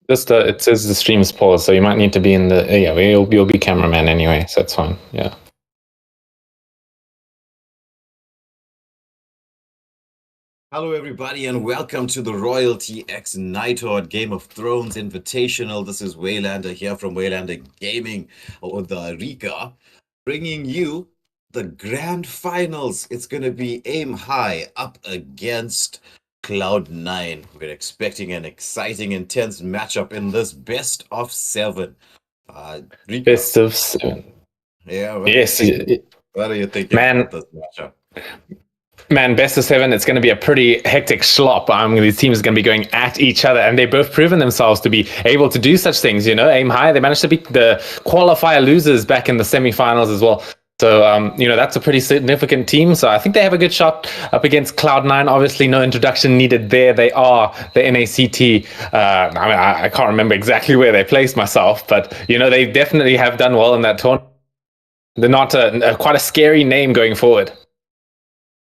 Just it says the stream is paused, so you might need to be in the yeah. You'll be cameraman anyway, so that's fine. Yeah. Hello, everybody, and welcome to the Royalty X Nighthawk Game of Thrones Invitational. This is Waylander here from Waylander Gaming, or the Rika, bringing you the grand finals. It's going to be Aim High up against Cloud9. We're expecting an exciting, intense matchup in this best of 7. Rika, Best of 7. yeah, Yes, what are you thinking man. about this matchup? Man, best of 7, it's going to be a pretty hectic slop. These teams are going to be going at each other, and they've both proven themselves to be able to do such things. Aim high. They managed to beat the qualifier losers back in the semifinals as well. So, that's a pretty significant team. So I think they have a good shot up against Cloud9. Obviously, no introduction needed there. They are the NACT. I can't remember exactly where they placed myself, but, they definitely have done well in that tournament. They're not quite a scary name going forward.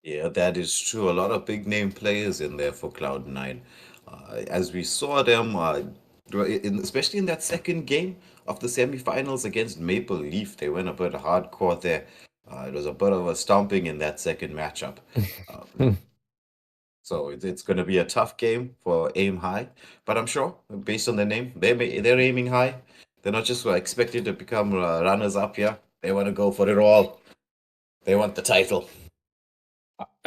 Yeah, that is true. A lot of big name players in there for Cloud9. As we saw them, especially in that second game of the semifinals against Maple Leaf, they went a bit hardcore there. It was a bit of a stomping in that second matchup. So it's going to be a tough game for Aim High, but I'm sure, based on their name, they're aiming high. They're not just expected to become runners up here. They want to go for it all. They want the title.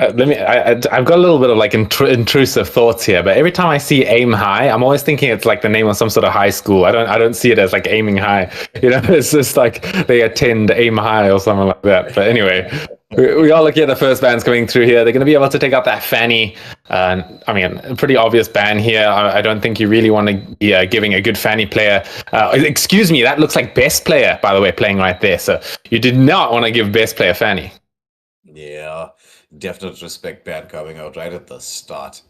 I've got a little bit of like intrusive thoughts here, but every time I see Aim High, I'm always thinking it's like the name of some sort of high school. I don't see it as like aiming high. It's just like they attend Aim High or something like that. But anyway, we are looking at the first bands coming through here. They're going to be able to take out that Fanny. A pretty obvious ban here. I don't think you really want to be giving a good Fanny player. Excuse me, that looks like best player, by the way, playing right there. So you did not want to give best player Fanny. Yeah, definite respect ban coming out right at the start.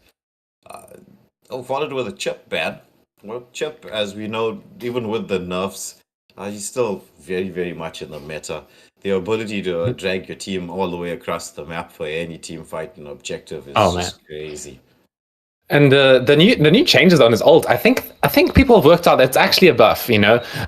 Followed with a Chip ban. Well, Chip, as we know, even with the nerfs, he's still very, very much in the meta. The ability to drag your team all the way across the map for any team fight and objective is just crazy. And the new changes on his ult, I think people have worked out that it's actually a buff.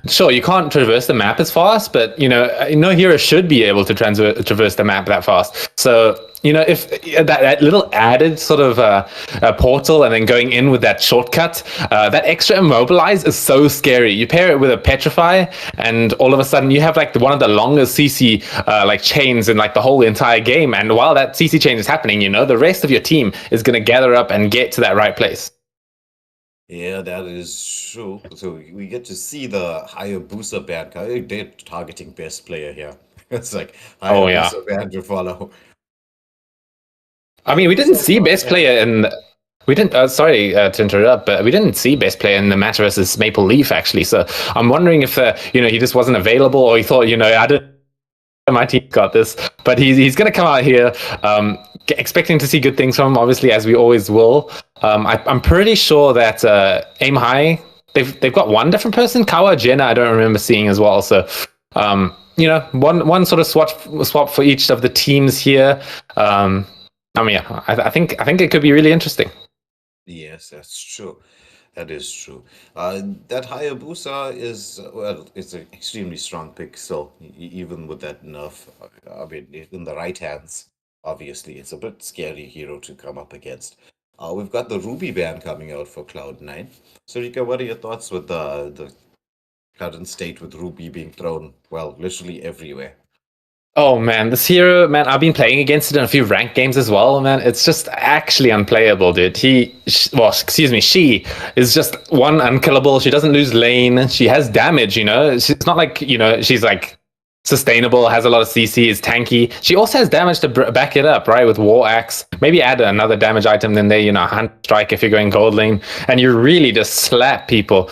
Sure, you can't traverse the map as fast, but no hero should be able to traverse the map that fast. So if that little added sort of portal and then going in with that shortcut, that extra immobilize is so scary. You pair it with a petrify, and all of a sudden you have like one of the longest CC like chains in like the whole entire game. And while that CC chain is happening, the rest of your team is going to gather up and get to that right place. Yeah, that is true. So we get to see the Hayabusa ban. They're targeting best player here. It's like Hayabusa ban to follow. We didn't see best player in. We didn't. Sorry to interrupt, but we didn't see best player in the match versus Maple Leaf actually. So I'm wondering if he just wasn't available, or he thought I didn't. My team got this, but he's going to come out here expecting to see good things from him, obviously, as we always will. I'm pretty sure that Aim High, they've got one different person, Kawa Jenna, I don't remember seeing as well. So one sort of swap for each of the teams here. I think it could be really interesting. Yes, that's true. That is true. That Hayabusa is, it's an extremely strong pick. So even with that nerf, in the right hands, obviously, it's a bit scary hero to come up against. We've got the Ruby ban coming out for Cloud9. So Rika, what are your thoughts with the current state with Ruby being thrown, well, literally everywhere? Oh man, this hero, man, I've been playing against it in a few ranked games as well, man. It's just actually unplayable, dude. She is just one unkillable. She doesn't lose lane. She has damage, She's not like, she's like sustainable, has a lot of CC, is tanky. She also has damage to back it up, right? With War Axe. Maybe add another damage item in there, Hunt Strike if you're going gold lane. And you really just slap people.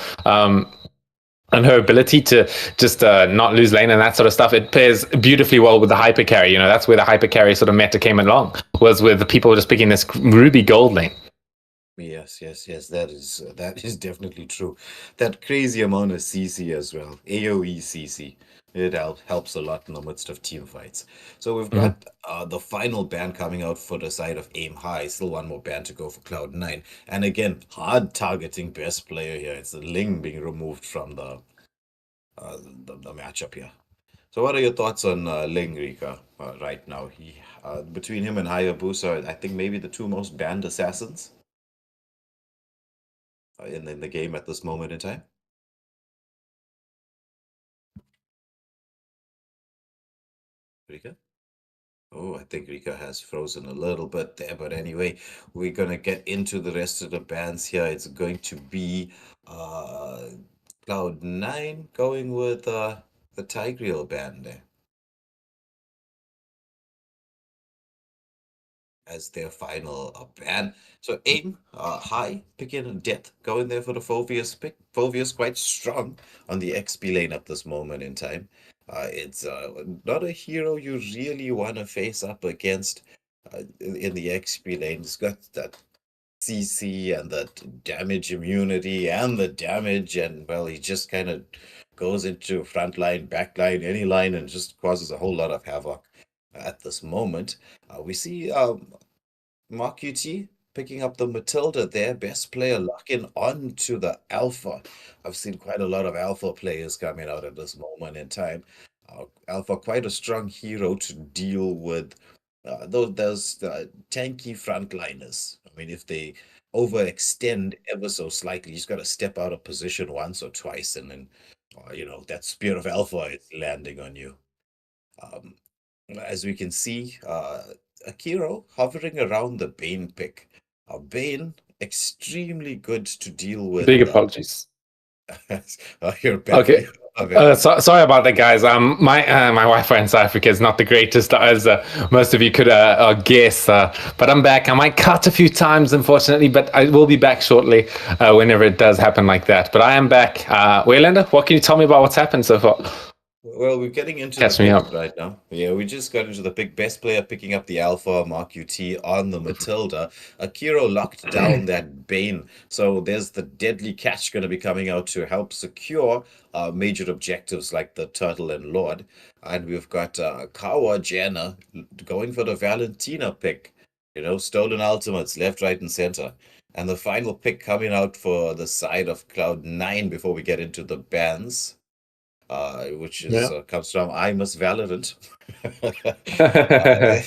And her ability to just not lose lane and that sort of stuff, it pairs beautifully well with the hyper carry. That's where the hyper carry sort of meta came along, was with the people just picking this Ruby gold lane. Yes. That is definitely true. That crazy amount of CC as well. AoE CC. It helps a lot in the midst of team fights. So we've Mhm. got the final ban coming out for the side of Aim High. Still one more ban to go for Cloud9. And again, hard targeting best player here. It's the Ling being removed from the matchup here. So what are your thoughts on Ling, Rika, right now? Between him and Hayabusa, I think maybe the two most banned assassins in the game at this moment in time. Rika? Oh, I think Rika has frozen a little bit there, but anyway, we're gonna get into the rest of the bands here. It's going to be uh Cloud9 going with the Tigreal band there as their final band. So Aim high, picking a death, going there for the Phoveus pick. Phoveus quite strong on the XP lane at this moment in time. It's not a hero you really want to face up against in the XP lane. It's got that CC and that damage immunity and the damage, and well, he just kind of goes into front line, back line, any line, and just causes a whole lot of havoc at this moment. We see Mark UT picking up the Matilda there, best player locking on to the Alpha. I've seen quite a lot of Alpha players coming out at this moment in time. Alpha, quite a strong hero to deal with those tanky frontliners. I mean, if they overextend ever so slightly, you just got to step out of position once or twice, and then, that Spear of Alpha is landing on you. Um, as we can see, Akiro hovering around the Bane pick. Bane, extremely good to deal with. Big apologies. You're back. Okay. Sorry about that, guys. My Wi-Fi in South Africa is not the greatest, as most of you could guess. But I'm back. I might cut a few times, unfortunately, but I will be back shortly whenever it does happen like that. But I am back. Waylander, what can you tell me about what's happened so far? Well, we're getting into the Catch me picks up. right now. Yeah, we just got into the pick. Best player picking up the Alpha, Mark UT on the Matilda. Akiro locked down that Bane. So there's the deadly catch going to be coming out to help secure major objectives like the Turtle and Lord. And we've got Kawa Jenna going for the Valentina pick. Stolen ultimates left, right, and center. And the final pick coming out for the side of Cloud9 before we get into the bans, which is Yeah. comes from I Miss Valorant, uh,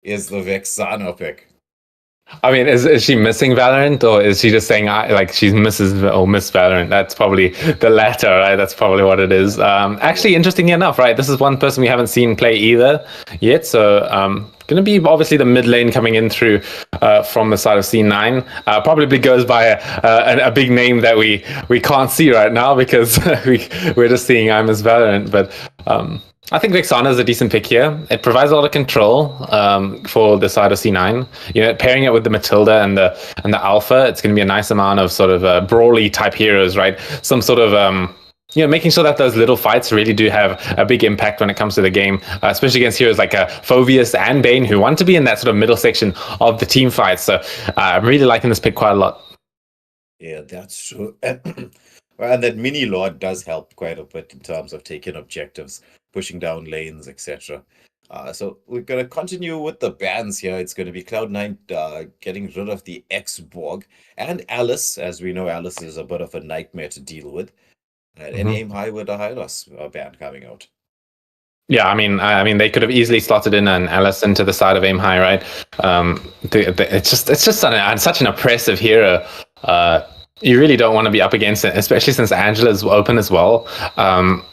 is the Vexana pick. I mean, is she missing Valorant, or is she just saying like she's Mrs. or Miss Valorant? That's probably the latter, right? That's probably what it is. Yeah, Actually, interestingly enough, right? This is one person we haven't seen play either yet. So, going to be obviously the mid lane coming in through from the side of C9. Probably goes by a big name that we can't see right now because we're just seeing I'm Miss Valorant, but. I think Vexana is a decent pick here. It provides a lot of control for the side of C9. Pairing it with the Matilda and the Alpha, it's going to be a nice amount of sort of brawly type heroes, right? Some sort of making sure that those little fights really do have a big impact when it comes to the game, especially against heroes like Phoveus and Bane, who want to be in that sort of middle section of the team fights. So I'm really liking this pick quite a lot. yeah, that's true. And that mini Lord does help quite a bit in terms of taking objectives, pushing down lanes, etc. So we're gonna continue with the bans here. It's gonna be Cloud9 getting rid of the X-Borg and Alice. As we know, Alice is a bit of a nightmare to deal with. And Mm-hmm. aim high with a Hylos ban coming out. Yeah, I mean, they could have easily slotted in an Alice into the side of Aim High, right? It's just such an oppressive hero. You really don't want to be up against it, especially since Angela's open as well. Mm.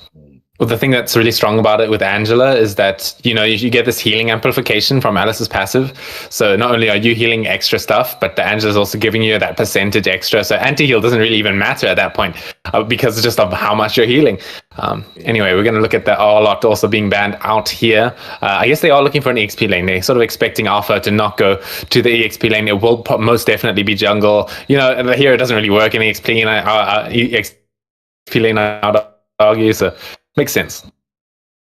Well, the thing that's really strong about it with Angela is that, you get this healing amplification from Alice's passive. So not only are you healing extra stuff, but the Angela's also giving you that percentage extra. So anti-heal doesn't really even matter at that point because it's just of how much you're healing. Yeah. Anyway, we're going to look at the R-Lot also being banned out here. I guess they are looking for an EXP lane. They're sort of expecting Alpha to not go to the EXP lane. It will most definitely be jungle. The hero doesn't really work in EXP lane, I would argue. So makes sense.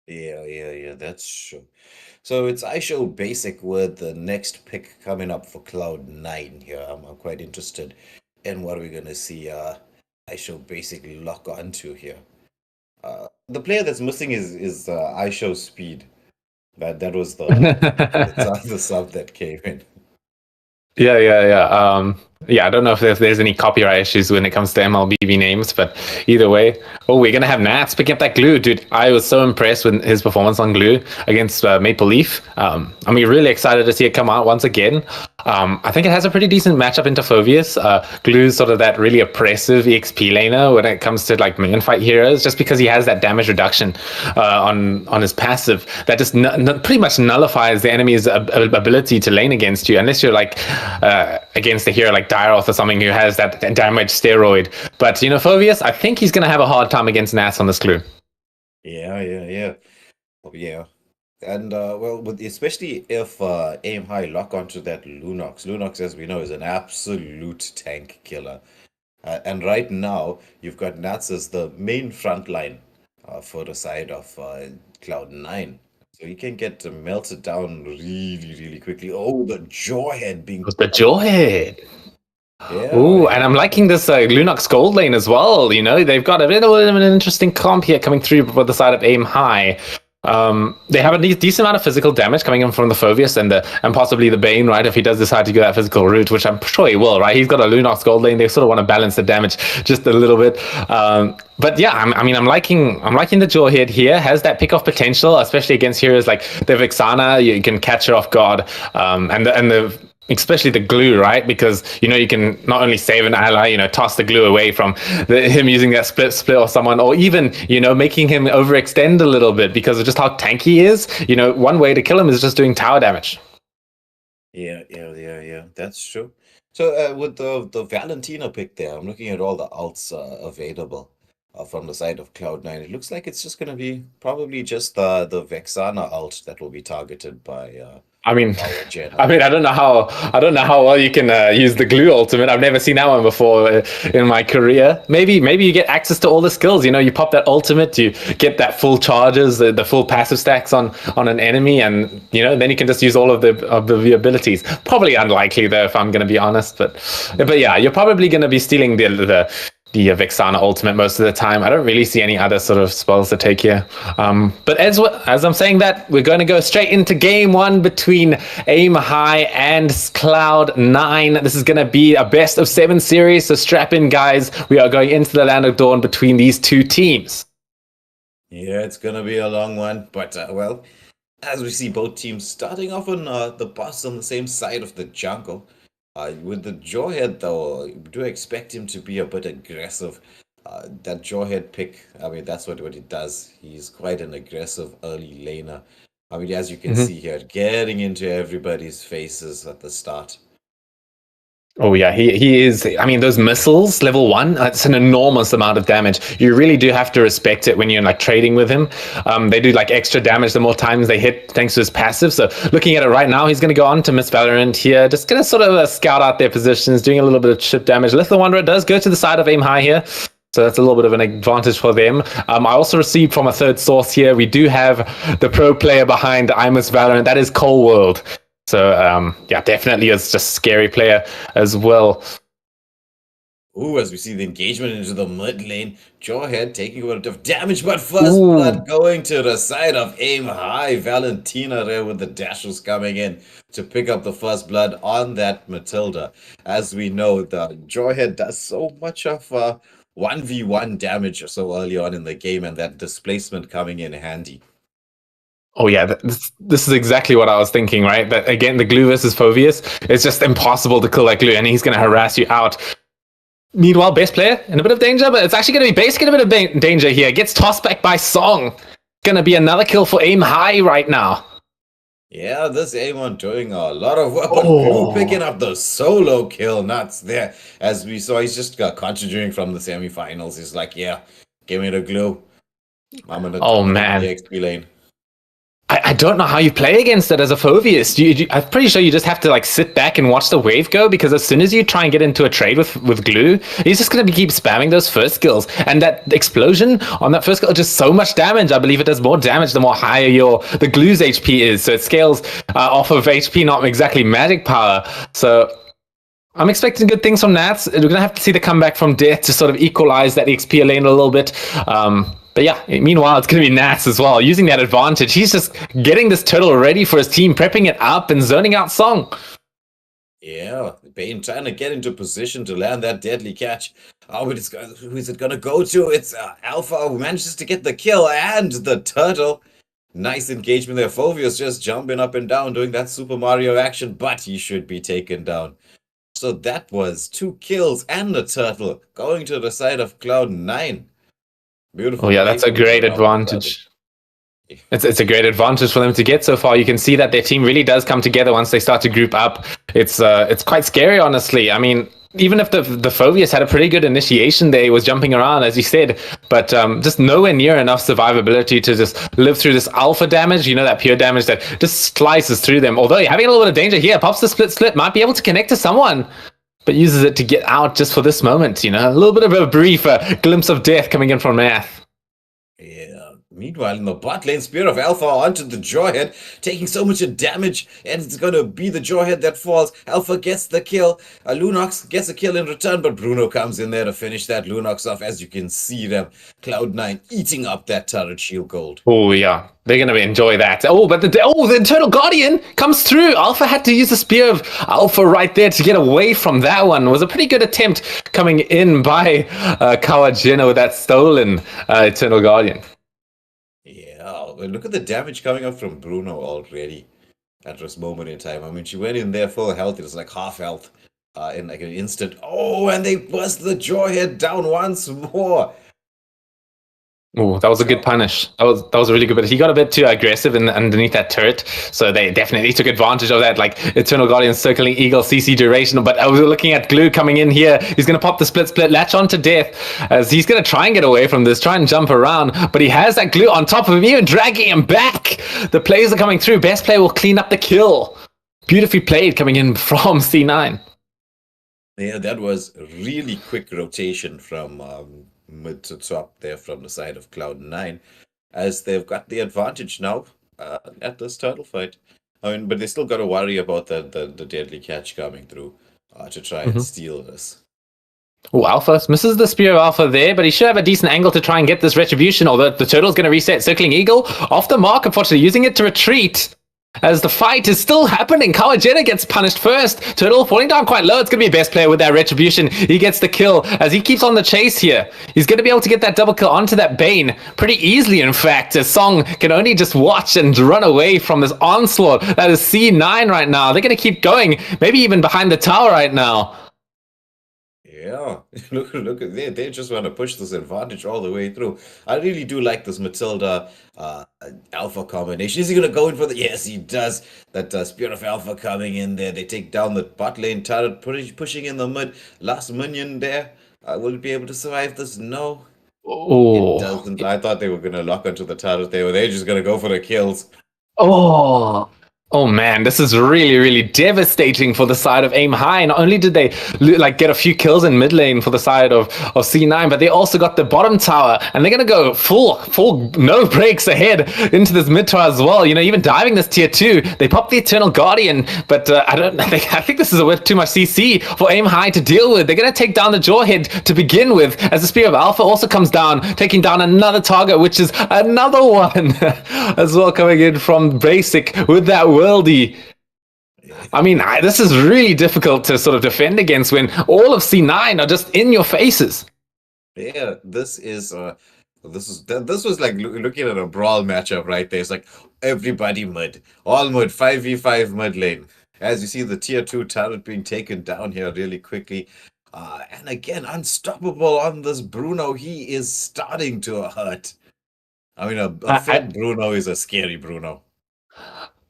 Yeah, that's true. So it's iShow Basic with the next pick coming up for Cloud9 here. I'm quite interested in what we're gonna see iShow Basic lock onto here. The player that's missing is I show speed. That was the sub that came in. Yeah, I don't know if there's any copyright issues when it comes to MLBB names, but either way. Oh, we're going to have Nats picking up that glue. Dude, I was so impressed with his performance on glue against Maple Leaf. I'm really excited to see it come out once again. I think it has a pretty decent matchup into Phoveus. Glue's sort of that really oppressive EXP laner when it comes to like main fight heroes, just because he has that damage reduction on his passive that just pretty much nullifies the enemy's ability to lane against you, unless you're like against a hero like Dyroth or something who has that damage steroid. But Phoveus, I think he's going to have a hard time against Nats on this glue. Yeah. And especially if aim high lock onto that Lunox. Lunox, as we know, is an absolute tank killer. And right now, you've got Nats as the main front line for the side of Cloud9. So he can get melted down really, really quickly. Oh, the Jawhead being... The Jawhead! Yeah. Ooh, and I'm liking this Lunox gold lane as well. They've got a bit of an interesting comp here coming through for the side of aim high. They have a decent amount of physical damage coming in from the Phoveus and possibly the Bane, right? If he does decide to go that physical route, which I'm sure he will, right? He's got a Lunox gold lane. They sort of want to balance the damage just a little bit. But yeah, I'm liking the Jawhead here. Has that pick off potential, especially against heroes like the Vexana. You can catch her off guard, especially the glue, right? Because you can not only save an ally, toss the glue away from him using that split or someone, or even making him overextend a little bit because of just how tanky he is. One way to kill him is just doing tower damage. Yeah. That's true. So with the Valentina pick there, I'm looking at all the alts available from the side of Cloud9. It looks like it's just going to be probably just the Vexana alt that will be targeted by. I don't know how well you can use the glue ultimate. I've never seen that one before in my career. Maybe you get access to all the skills. You pop that ultimate, you get that full charges, the full passive stacks on an enemy, and then you can just use all of the abilities. Probably unlikely though, if I'm going to be honest. But yeah, you're probably going to be stealing the Vexana ultimate most of the time. I don't really see any other sort of spells to take here. But as I'm saying that, we're going to go straight into game one between Aim High and Cloud9. This is going to be a best of 7 series, so strap in, guys. We are going into the Land of Dawn between these two teams. Yeah, it's going to be a long one, but as we see both teams starting off on the bus on the same side of the jungle. With the Jawhead, though, I do expect him to be a bit aggressive. That Jawhead pick, that's what he does. He's quite an aggressive early laner. As you can see here, getting into everybody's faces at the start. Oh yeah, he is. Those missiles, level 1, it's an enormous amount of damage. You really do have to respect it when you're trading with him. They do extra damage the more times they hit thanks to his passive. So looking at it right now, he's going to go on to Miss Valorant here, just going to sort of scout out their positions, doing a little bit of chip damage. Lethal Wanderer does go to the side of Aim High here. So that's a little bit of an advantage for them. I also received from a third source here, we do have the pro player behind I Miss Valorant. That is Cold World. So, definitely is just a scary player as well. Ooh, as we see the engagement into the mid lane, Jawhead taking a bit of damage, but first blood going to the side of Aim High. Valentina there with the dashes coming in to pick up the first blood on that Matilda. As we know, the Jawhead does so much of 1v1 damage so early on in the game, and that displacement coming in handy. Oh yeah, this is exactly what I was thinking, right? That again, the glue versus Phoveus, it's just impossible to kill that glue, and he's going to harass you out. Meanwhile, best player in a bit of danger, but it's actually going to be Base in a bit of danger here. Gets tossed back by Song. Going to be another kill for Aim High right now. Yeah, this Aimon doing a lot of work, but Glue picking up the solo kill, nuts there. As we saw, he's just continuing from the semifinals. He's like, yeah, give me the glue. I'm going to the XP lane. I don't know how you play against it as a Phoveus. I'm pretty sure you just have to sit back and watch the wave go, because as soon as you try and get into a trade with glue, he's just going to keep spamming those first skills. And that explosion on that first skill is just so much damage. I believe it does more damage the more higher the glue's HP is. So it scales off of HP, not exactly magic power. So I'm expecting good things from Nats. We're going to have to see the comeback from death to sort of equalize that XP lane a little bit. But yeah, meanwhile, it's going to be Nats as well, using that advantage. He's just getting this turtle ready for his team, prepping it up and zoning out Song. Yeah, Bane trying to get into position to land that deadly catch. Oh, but who is it going to go to? It's Alpha who manages to get the kill and the turtle. Nice engagement there. Fovius just jumping up and down, doing that Super Mario action, but he should be taken down. So that was 2 kills and a turtle going to the side of Cloud9. Beautiful. Oh yeah, that's a great advantage. It's a great advantage for them to get so far. You can see that their team really does come together once they start to group up. It's quite scary, honestly. I mean, even if the Fovius had a pretty good initiation there, he was jumping around, as you said, but just nowhere near enough survivability to just live through this alpha damage, that pure damage that just slices through them. Although you're having a little bit of danger here, pops the split, might be able to connect to someone, but uses it to get out just for this moment, a little bit of a brief glimpse of death coming in from Math. Yeah. Meanwhile, in the bot lane, Spear of Alpha onto the Jawhead, taking so much damage, and it's going to be the Jawhead that falls. Alpha gets the kill. Lunox gets a kill in return, but Bruno comes in there to finish that Lunox off. As you can see them, Cloud9 eating up that turret shield gold. Oh, yeah. They're going to enjoy that. Oh, but the Eternal Guardian comes through. Alpha had to use the Spear of Alpha right there to get away from that one. It was a pretty good attempt coming in by Kawajina with that stolen Eternal Guardian. Look at the damage coming up from Bruno already at this moment in time. I mean, she went in there full health. It was like half health in like an instant. Oh, and they bust the Jawhead down once more. Oh, that was a good punish. That was really good, but he got a bit too aggressive underneath that turret, so they definitely took advantage of that, like Eternal Guardian circling Eagle CC duration. But I was looking at Glue coming in here. He's going to pop the split, latch on to death, as he's going to try and get away from this, try and jump around, but he has that Glue on top of him, even dragging him back. The plays are coming through. Best player will clean up the kill. Beautifully played coming in from C9. Yeah, that was really quick rotation from mid to top there from the side of Cloud9, as they've got the advantage now at this turtle fight. I mean, but they still got to worry about the deadly catch coming through to try and steal this. Oh, Alpha misses the Spear of Alpha there, but he should have a decent angle to try and get this retribution, although the turtle's going to reset. Circling Eagle off the mark, unfortunately, using it to retreat. As the fight is still happening, Kawajina gets punished first. Turtle falling down quite low. It's going to be best player with that retribution. He gets the kill as he keeps on the chase here. He's going to be able to get that double kill onto that Bane pretty easily, in fact, as Song can only just watch and run away from this onslaught. That is C9 right now. They're going to keep going, maybe even behind the tower right now. Yeah, look at they just want to push this advantage all the way through. I really do like this Matilda Alpha combination. Is he going to go in for the... Yes, he does. That Spear of Alpha coming in there. They take down the bot lane turret, pushing in the mid. Last minion there. Will it be able to survive this? No. Oh. It doesn't. I thought they were going to lock onto the turret there. They're just going to go for the kills. Oh man, this is really, really devastating for the side of Aim High. Not only did they get a few kills in mid lane for the side of C9, but they also got the bottom tower, and they're gonna go full no breaks ahead into this mid tower as well. Even diving this tier 2, they pop the Eternal Guardian, but I think this is with too much CC for Aim High to deal with. They're gonna take down the Jawhead to begin with, as the Spear of Alpha also comes down, taking down another target, which is another one as well, coming in from Basic with that worldy. I mean, this is really difficult to sort of defend against when all of C9 are just in your faces. Yeah, this was like looking at a brawl matchup right there. It's like everybody mid, all mid, 5v5 mid lane. As you see the tier 2 turret being taken down here really quickly. And again, unstoppable on this Bruno. He is starting to hurt. I mean, a fit Bruno is a scary Bruno.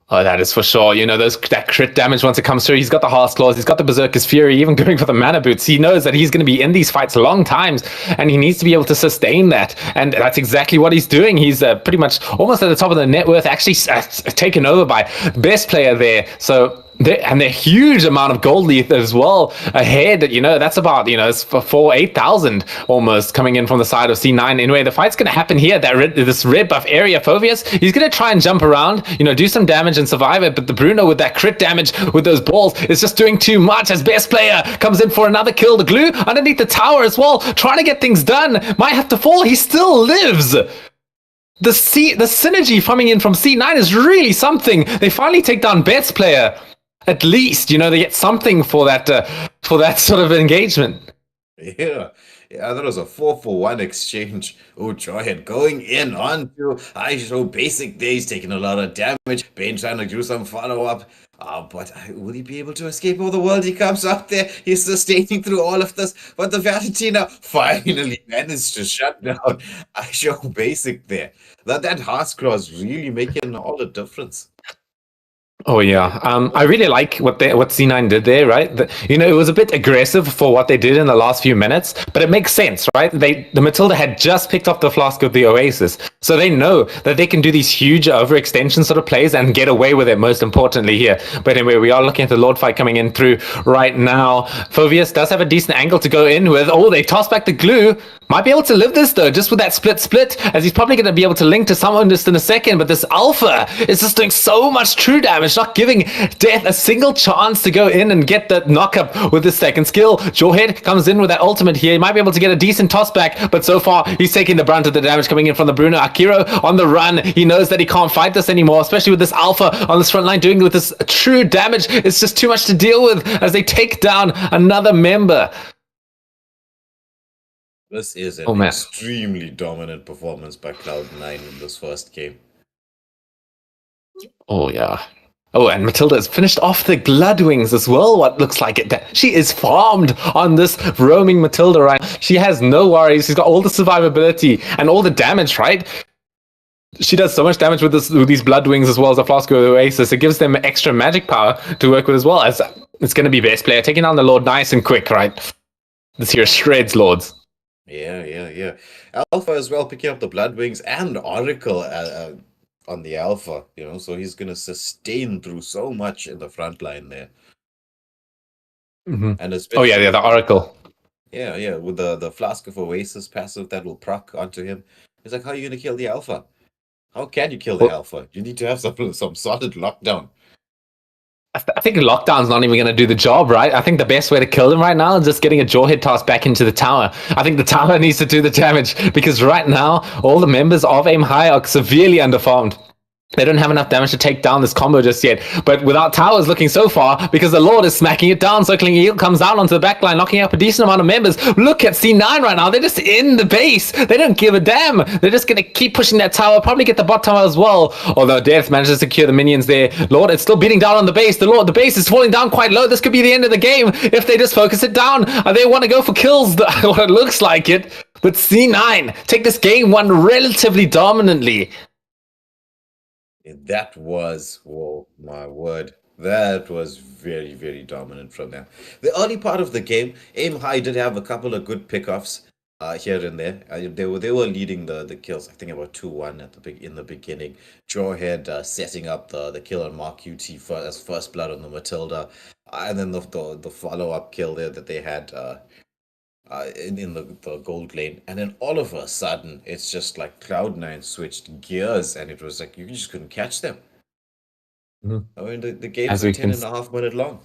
Oh, that is for sure. That crit damage once it comes through. He's got the Heart's Claws. He's got the Berserker's Fury, even going for the Mana Boots. He knows that he's going to be in these fights long times, and he needs to be able to sustain that. And that's exactly what he's doing. He's pretty much almost at the top of the net worth, actually taken over by best player there. So And a huge amount of gold leaf as well ahead. That's about, it's for 8,000 almost coming in from the side of C9. Anyway, the fight's going to happen here. This red buff area, Phoveus, he's going to try and jump around, do some damage and survive it. But the Bruno with that crit damage with those balls is just doing too much as best player comes in for another kill. The glue underneath the tower as well, trying to get things done. Might have to fall. He still lives. The synergy coming in from C9 is really something. They finally take down Bet's player. At least, they get something for that sort of engagement. Yeah, that was a 4-for-1 exchange. Oh, Joyhead going in onto I show basic days, taking a lot of damage. Bane trying to do some follow-up. But will he be able to escape all the world? He comes up there, he's sustaining through all of this. But the Valentina finally managed to shut down I show basic there. That Heart's Cross really making all the difference. Oh yeah, I really like what C9 did there, right? It was a bit aggressive for what they did in the last few minutes, but it makes sense, right? The Matilda had just picked up the flask of the Oasis, so they know that they can do these huge overextension sort of plays and get away with it. Most importantly here, but anyway, we are looking at the Lord fight coming in through right now. Phoveus does have a decent angle to go in with. Oh, they toss back the glue. Might be able to live this though, just with that split, as he's probably going to be able to link to someone just in a second. But this Alpha is just doing so much true damage, not giving Death a single chance to go in and get the knockup with his second skill. Jawhead comes in with that ultimate here. He might be able to get a decent toss back, but so far he's taking the brunt of the damage coming in from the Bruno. Akiro on the run. He knows that he can't fight this anymore, especially with this Alpha on this front line doing with this true damage. It's just too much to deal with as they take down another member. This is an extremely dominant performance by Cloud9 in this first game. Oh, yeah. Oh, and Matilda has finished off the Bloodwings as well, what looks like it. She is farmed on this roaming Matilda, right? She has no worries. She's got all the survivability and all the damage, right? She does so much damage with these Bloodwings as well as the Flask of the Oasis. It gives them extra magic power to work with as well. As it's going to be best player, taking down the Lord nice and quick, right? This here shreds Lords. Yeah. Alpha as well, picking up the Bloodwings and Oracle on the Alpha, so he's going to sustain through so much in the front line there. Mm-hmm. And especially, the Oracle. Yeah, with the Flask of Oasis passive that will proc onto him. It's like, how are you going to kill the Alpha? How can you kill the Alpha? You need to have some solid lockdown. I think lockdown's not even going to do the job, right? I think the best way to kill them right now is just getting a Jawhead toss back into the tower. I think the tower needs to do the damage because right now, all the members of Aim High are severely underfarmed. They don't have enough damage to take down this combo just yet. But without towers looking so far, because the Lord is smacking it down, Circling Eel comes down onto the backline, knocking up a decent amount of members. Look at C9 right now. They're just in the base. They don't give a damn. They're just going to keep pushing that tower, probably get the bot tower as well. Although Death manages to secure the minions there. Lord, it's still beating down on the base. The base is falling down quite low. This could be the end of the game if they just focus it down. They want to go for kills, what it looks like it. But C9 take this game one relatively dominantly. That was, whoa, my word. That was very, very dominant from them. The early part of the game, Aim High did have a couple of good pickoffs here and there. They were leading the kills, I think about 2-1 in the beginning. Jawhead setting up the kill on Mark UT as first blood on the Matilda. And then the follow-up kill there that they had in the gold lane, and then all of a sudden it's just like Cloud9 switched gears, and it was like you just couldn't catch them. I mean, the game's 10.5 minute long.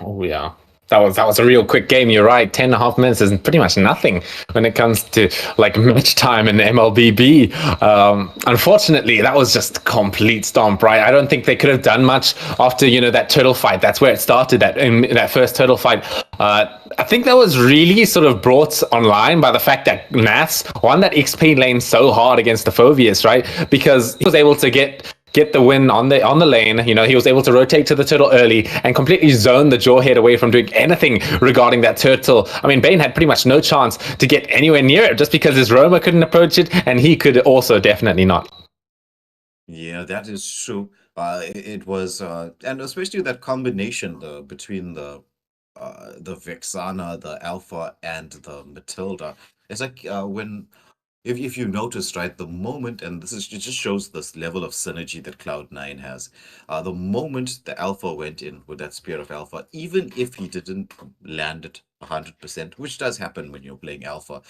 Oh yeah, that was a real quick game. You're right. 10.5 minutes is pretty much nothing when it comes to like match time in MLBB. Unfortunately, that was just complete stomp, right? I don't think they could have done much after that turtle fight. That's where it started. That first turtle fight. I think that was really sort of brought online by the fact that Naths won that XP lane so hard against the Phoveus, right? Because he was able to get the win on the lane. He was able to rotate to the turtle early and completely zone the Jawhead away from doing anything regarding that turtle. I mean, Bane had pretty much no chance to get anywhere near it just because his roamer couldn't approach it, and he could also definitely not. Yeah, that is true. It was, and especially that combination between the Vexana, the Alpha, and the Matilda. It's like when if you noticed, right, the moment, and it just shows this level of synergy that Cloud9 has. The moment the Alpha went in with that Spear of Alpha, even if he didn't land it 100%, which does happen when you're playing Alpha,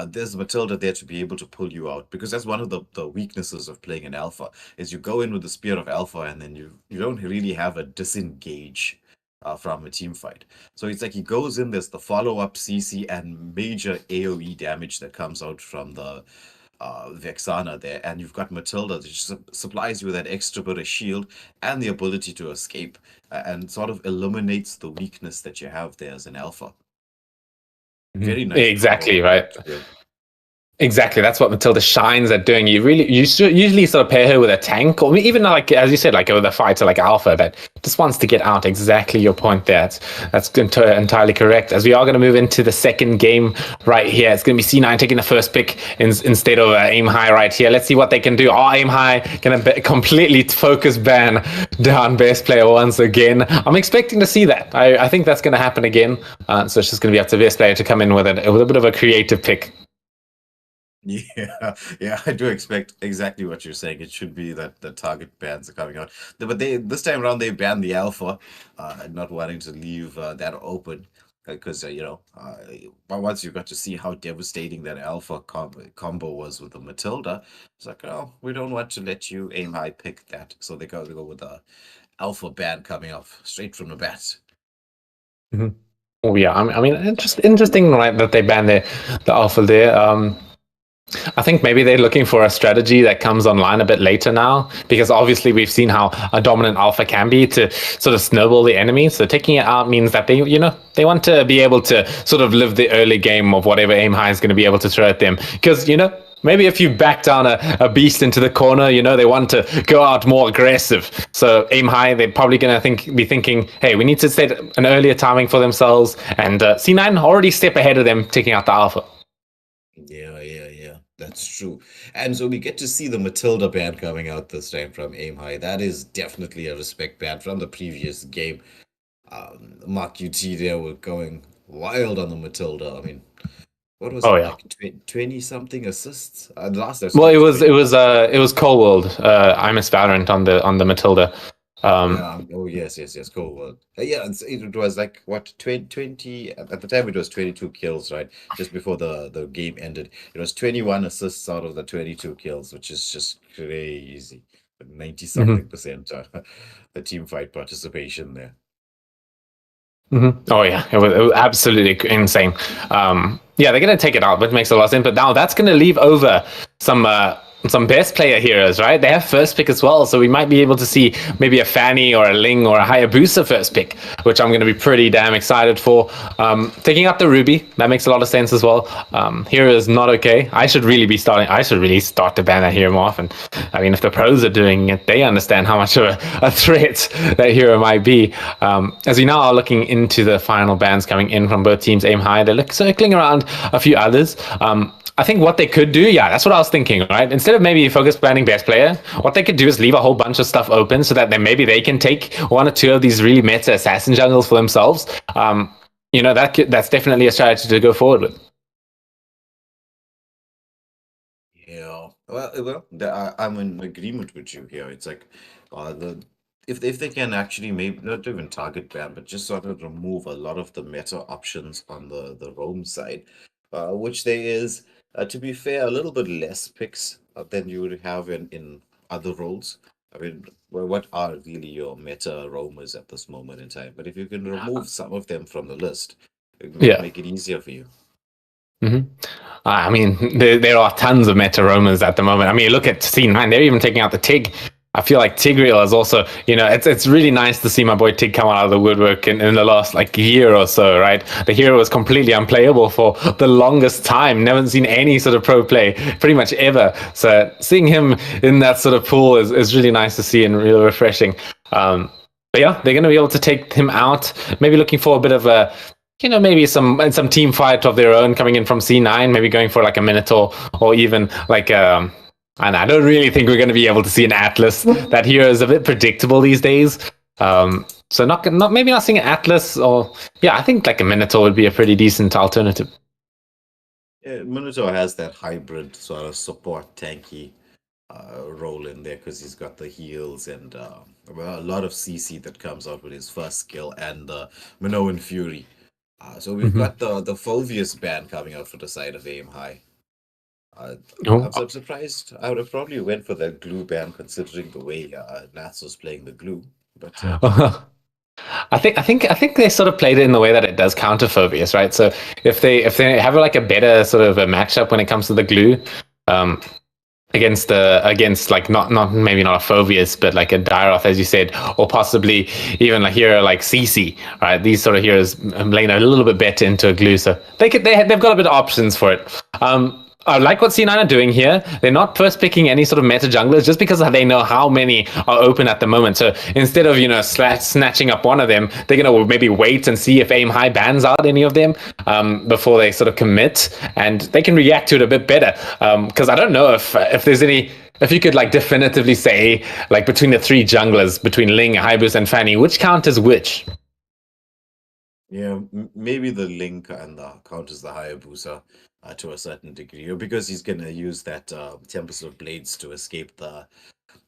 there's Matilda there to be able to pull you out, because that's one of the weaknesses of playing an Alpha, is you go in with the Spear of Alpha and then you don't really have a disengage from a team fight. So it's like he goes in, there's the follow-up CC and major AoE damage that comes out from the Vexana there, and you've got Matilda that just supplies you with that extra bit of shield and the ability to escape, and sort of eliminates the weakness that you have there as an alpha. Very nice Exactly, combo. right. Exactly, that's what Matilda shines at doing. You usually sort of pair her with a tank, or even like as you said, like with a fighter like Alpha that just wants to get out. Exactly your point there. That's entirely correct. As we are going to move into the second game right here, it's going to be C9 taking the first pick instead of Aim High right here. Let's see what they can do. Are Aim High going to completely focus ban down best player once again? I'm expecting to see that. I think that's going to happen again. So it's just going to be up to best player to come in with a bit of a creative pick. Yeah, I do expect exactly what you're saying. It should be that the target bans are coming out, but this time around they banned the alpha, not wanting to leave that open, because but once you got to see how devastating that alpha combo was with the Matilda, it's like, oh, we don't want to let you Aim High pick that, so they go with the alpha ban coming off straight from the bat. Mm-hmm. Oh yeah, I mean, interesting, right? That they banned the alpha there. I think maybe they're looking for a strategy that comes online a bit later now, because obviously we've seen how a dominant alpha can be to sort of snowball the enemy. So taking it out means that they want to be able to sort of live the early game of whatever Aim High is going to be able to throw at them. Because, maybe if you back down a beast into the corner, they want to go out more aggressive. So Aim High, they're probably going to be thinking, hey, we need to set an earlier timing for themselves. And C9 already step ahead of them, taking out the alpha. Yeah, that's true. And so we get to see the Matilda ban coming out this time from Aim High. That is definitely a respect ban from the previous game. Mark UT there were going wild on the Matilda. I mean, what was it, like 20 something assists? Last I saw, well, it was Cold World. I miss Valorant on the Matilda. Oh yes, cool. Well, yeah, it was like what 20 at the time. It was 22 kills, right? Just before the game ended, it was 21 assists out of the 22 kills, which is just crazy. 90 something percent the team fight participation there. Oh yeah, it was absolutely insane. Yeah, they're gonna take it out, which makes a lot of sense. But now that's gonna leave over some best player heroes, right? They have first pick as well, so we might be able to see maybe a Fanny or a Ling or a Hayabusa first pick, which I'm going to be pretty damn excited for. Taking up the Ruby, that makes a lot of sense as well. Hero is not okay. I should really start to ban that hero more often. I mean, if the pros are doing it, they understand how much of a threat that hero might be. As we now are looking into the final bans coming in from both teams, Aim High, they're circling around a few others. I think what they could do, that's what I was thinking, right? Instead of maybe focus banning best player, what they could do is leave a whole bunch of stuff open so that then maybe they can take one or two of these really meta assassin jungles for themselves. That's definitely a strategy to go forward with. Yeah, well, I'm in agreement with you here. It's like if they can actually maybe not even target ban, but just sort of remove a lot of the meta options on the roam side, which there is. To be fair, a little bit less picks than you would have in other roles. I mean, what are really your meta roamers at this moment in time? But if you can remove some of them from the list, it might make it easier for you. I mean, there are tons of meta roamers at the moment. I mean, look at C9, they're even taking out the Tig. I feel like Tigreal is also, it's really nice to see my boy Tig come out of the woodwork in the last year or so, right? The hero was completely unplayable for the longest time. Never seen any sort of pro play pretty much ever. So seeing him in that sort of pool is really nice to see and really refreshing. But yeah, they're going to be able to take him out. Maybe looking for a bit of a maybe some team fight of their own coming in from C9, maybe going for like a Minotaur or even and I don't really think we're going to be able to see an Atlas. That hero is a bit predictable these days. So maybe not seeing an Atlas, or I think like a Minotaur would be a pretty decent alternative. Yeah, Minato has that hybrid sort of support tanky role in there because he's got the heals and well, a lot of CC that comes out with his first skill and the Minoan Fury. So we've Hmm. got the Fulvius ban coming out for the side of Aim High. Uh, Oh. I'm surprised. I would have probably went for that glue ban considering the way Nats was playing the glue. But I think they sort of played it in the way that it does counter Phobius, right? So if they have like a better sort of a matchup when it comes to the glue, um, against like not maybe not a Phobius, but like a Dairoth, as you said, or possibly even a hero like CC, right? These sort of heroes lane a little bit better into a glue, so they've got a bit of options for it. I like what C9 are doing here. They're not first picking any sort of meta junglers just because they know how many are open at the moment. So instead of snatching up one of them, they're gonna maybe wait and see if Aim High bans out any of them before they sort of commit, and they can react to it a bit better. Because I don't know if there's any. If you could like definitively say like between the three junglers, between Ling, Haibus, and Fanny, which counters which? yeah, maybe the Link and the counters the Hayabusa to a certain degree, or because he's gonna use that Tempest of Blades to escape the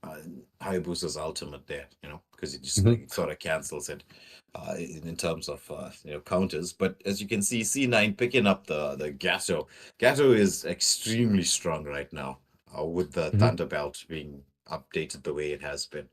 uh, Hayabusa's ultimate there, because it just Mhm. like sort of cancels it in terms of counters. But as you can see, C9 picking up the Gato. Gato is extremely strong right now with the Mhm. Thunderbelt being updated the way it has been.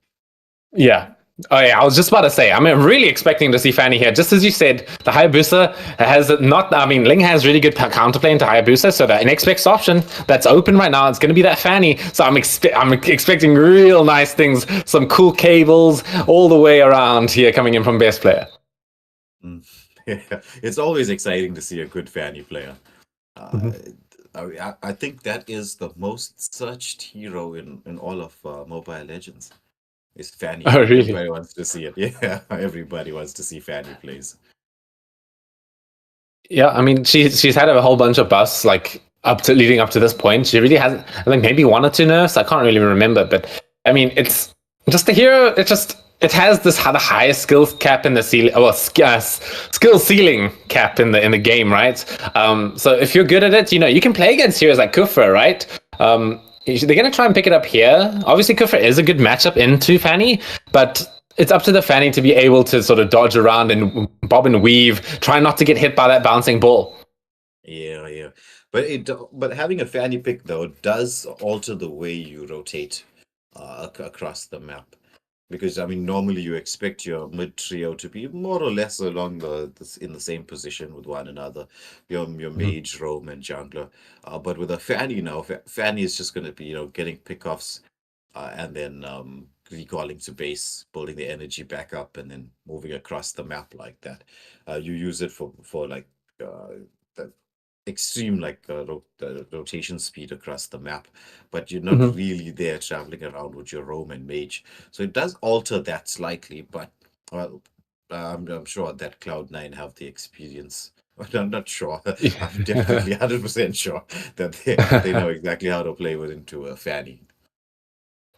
Yeah. Oh yeah, I was just about to say. I'm really expecting to see Fanny here. Just as you said, the Hayabusa has not. I mean, Ling has really good counterplay into Hayabusa, so the next best option that's open right now, it's going to be that Fanny. So I'm expecting real nice things, some cool cables all the way around here coming in from best player. Mm. Yeah, it's always exciting to see a good Fanny player. Uh, Mhm. I think that is the most searched hero in all of Mobile Legends. Is Fanny. Oh really? Everybody wants to see it. Yeah, everybody wants to see Fanny plays. Yeah, I mean, she's had a whole bunch of buffs like up to leading up to this point. She really hasn't. I think maybe one or two nerfs. I can't really remember, but I mean, it's just the hero. It has the highest skills cap in the ceiling. Well, skill ceiling cap in the game, right? So if you're good at it, you can play against heroes like Kufra, right? They're gonna try and pick it up here. Obviously, Kufra is a good matchup into Fanny, but it's up to the Fanny to be able to sort of dodge around and bob and weave, try not to get hit by that bouncing ball. Yeah, yeah. But having a Fanny pick though does alter the way you rotate across the map. Because I mean, normally you expect your mid trio to be more or less along in the same position with one another. Your Mhm. mage, roam, and jungler. But with a Fanny now, Fanny is just going to be getting pickoffs and then recalling to base, building the energy back up, and then moving across the map like that. You use it for like the extreme like the rotation speed across the map, but you're not Mhm. really there traveling around with your roam and mage. So it does alter that slightly, but well, I'm sure that Cloud9 have the experience. But I'm not sure. I'm definitely 100% sure that they know exactly how to play with into a Fanny.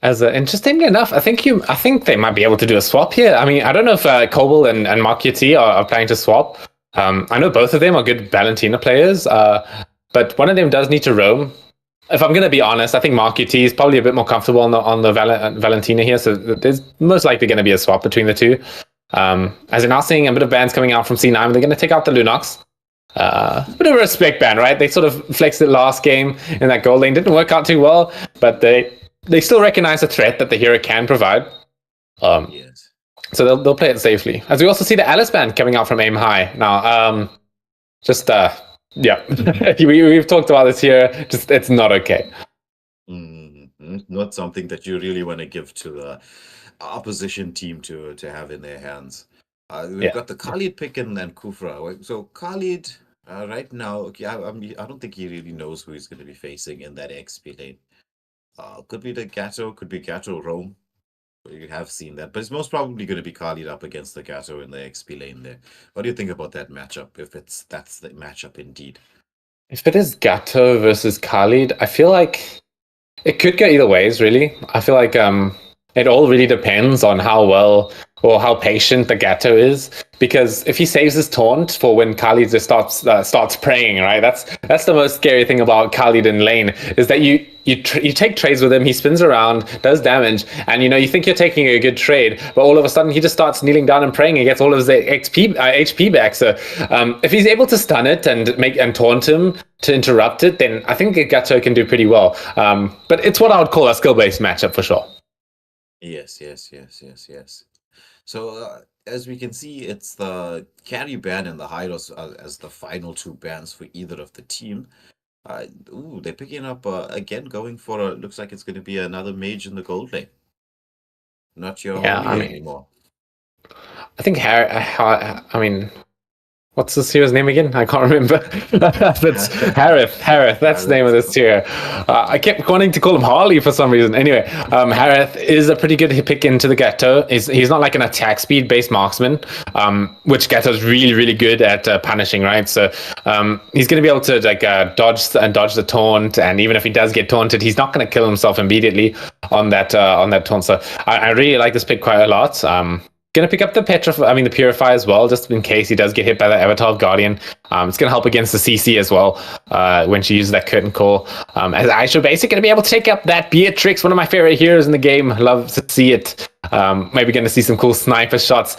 Interestingly enough, I think they might be able to do a swap here. I mean, I don't know if Cobalt and Mark QT are planning to swap. I know both of them are good Valentina players, but one of them does need to roam. If I'm going to be honest, I think Mark QT is probably a bit more comfortable on the Valentina here, so there's most likely going to be a swap between the two. As in now seeing a bit of bans coming out from C9, they're going to take out the Lunox. Bit of a respect ban, right? They sort of flexed it last game in that gold lane. Didn't work out too well, but they still recognize the threat that the hero can provide. Um, Yes. so they'll play it safely. As we also see the Alice ban coming out from Aim High now. Just yeah, we've talked about this here. Just it's not okay. Not something that you really want to give to the opposition team to have in their hands. We've Yeah. got the Khalid pick and Kufra. So Khalid, right now, okay, I don't think he really knows who he's going to be facing in that XP lane. Could be the Gato, could be Gato Rome. You have seen that, but it's most probably going to be Khalid up against the Gato in the XP lane there. What do you think about that matchup? If that's the matchup indeed. If it is Gato versus Khalid, I feel like it could go either ways, really. I feel like it all really depends on how well or how patient the Gato is. because if he saves his taunt for when Khalid just starts praying, right? That's the most scary thing about Khalid in lane is that you take trades with him, he spins around, does damage, and you think you're taking a good trade, but all of a sudden he just starts kneeling down and praying and gets all of his HP back. So if he's able to stun it and taunt him to interrupt it, then I think Gato can do pretty well. But it's what I would call a skill based matchup for sure. Yes, yes, yes, yes, yes. So as we can see, it's the carry ban and the Hylos as the final two bans for either of the team. Ooh, they're picking up again, going for looks like it's going to be another mage in the gold lane. Not your Yeah, I homie mean, anymore. I think Harry. I mean, what's this hero's name again? I can't remember. That's Harith. Harith. That's the name of this tier. I kept wanting to call him Harley for some reason. Anyway, Harith is a pretty good pick into the Ghetto. He's not like an attack speed based marksman, which Ghetto's really good at punishing, right? So he's going to be able to dodge the taunt, and even if he does get taunted, he's not going to kill himself immediately on that taunt. So I really like this pick quite a lot. Gonna pick up the Purify as well, just in case he does get hit by the Avatar of Guardian. It's gonna help against the CC as well when she uses that Curtain Call. As Aisha Basic gonna be able to take up that Beatrix, one of my favorite heroes in the game. Love to see it. Maybe gonna see some cool sniper shots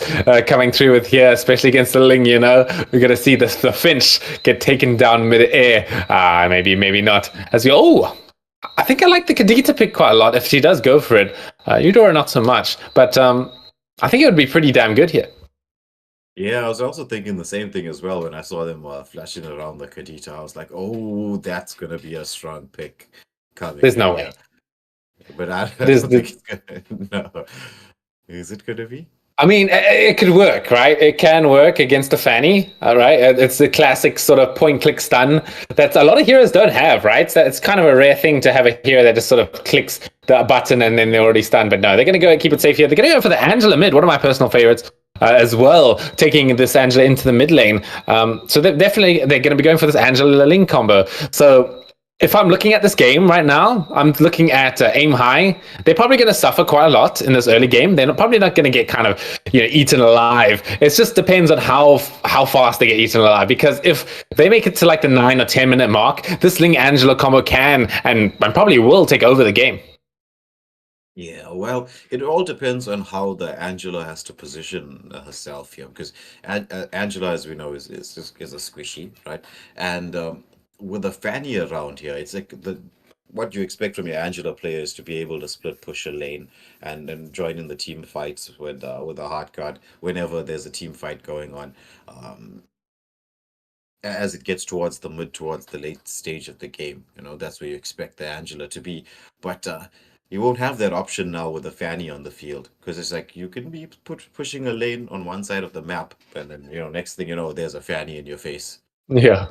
coming through with here, especially against the Ling. We're gonna see the Finch get taken down mid-air. Maybe not. I think I like the Kadita pick quite a lot if she does go for it. Eudora not so much, but I think it would be pretty damn good here. Yeah, I was also thinking the same thing as well when I saw them flashing around the Kadita. I was like, oh, that's going to be a strong pick coming There's in no here. way. But I don't think it's going to. No. Is it going to be? I mean, it could work, right? It can work against a Fanny, right? It's the classic sort of point-click stun that a lot of heroes don't have, right? So it's kind of a rare thing to have a hero that just sort of clicks the button and then they're already stunned. But no, they're going to go and keep it safe here. They're going to go for the Angela mid, one of my personal favorites. As well, taking this Angela into the mid lane. So they're going to be going for this Angela Ling combo. So if I'm looking at this game right now, I'm looking at aim high. They're probably going to suffer quite a lot in this early game. They're probably not going to get kind of eaten alive. It just depends on how fast they get eaten alive. Because if they make it to like the 9 or 10 minute mark, this Ling Angela combo can and probably will take over the game. Yeah, well, it all depends on how the Angela has to position herself here, because Angela, as we know, is a squishy, right? And with a Fanny around here, it's like what you expect from your Angela player is to be able to split push a lane and join in the team fights with a hard card whenever there's a team fight going on. Um, as it gets towards the late stage of the game, that's where you expect the Angela to be. But you won't have that option now with a Fanny on the field, because it's like you can be pushing a lane on one side of the map, and then next thing you know, there's a Fanny in your face. Yeah.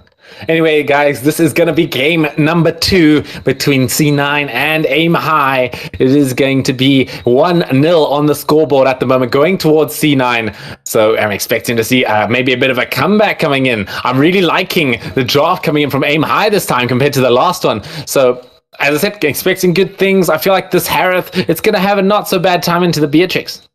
Anyway, guys, this is going to be game number 2 between C9 and Aim High. It is going to be 1-0 on the scoreboard at the moment, going towards C9. So I'm expecting to see maybe a bit of a comeback coming in. I'm really liking the draft coming in from Aim High this time compared to the last one. So, as I said, expecting good things. I feel like this Harith, it's going to have a not so bad time into the Beatrix.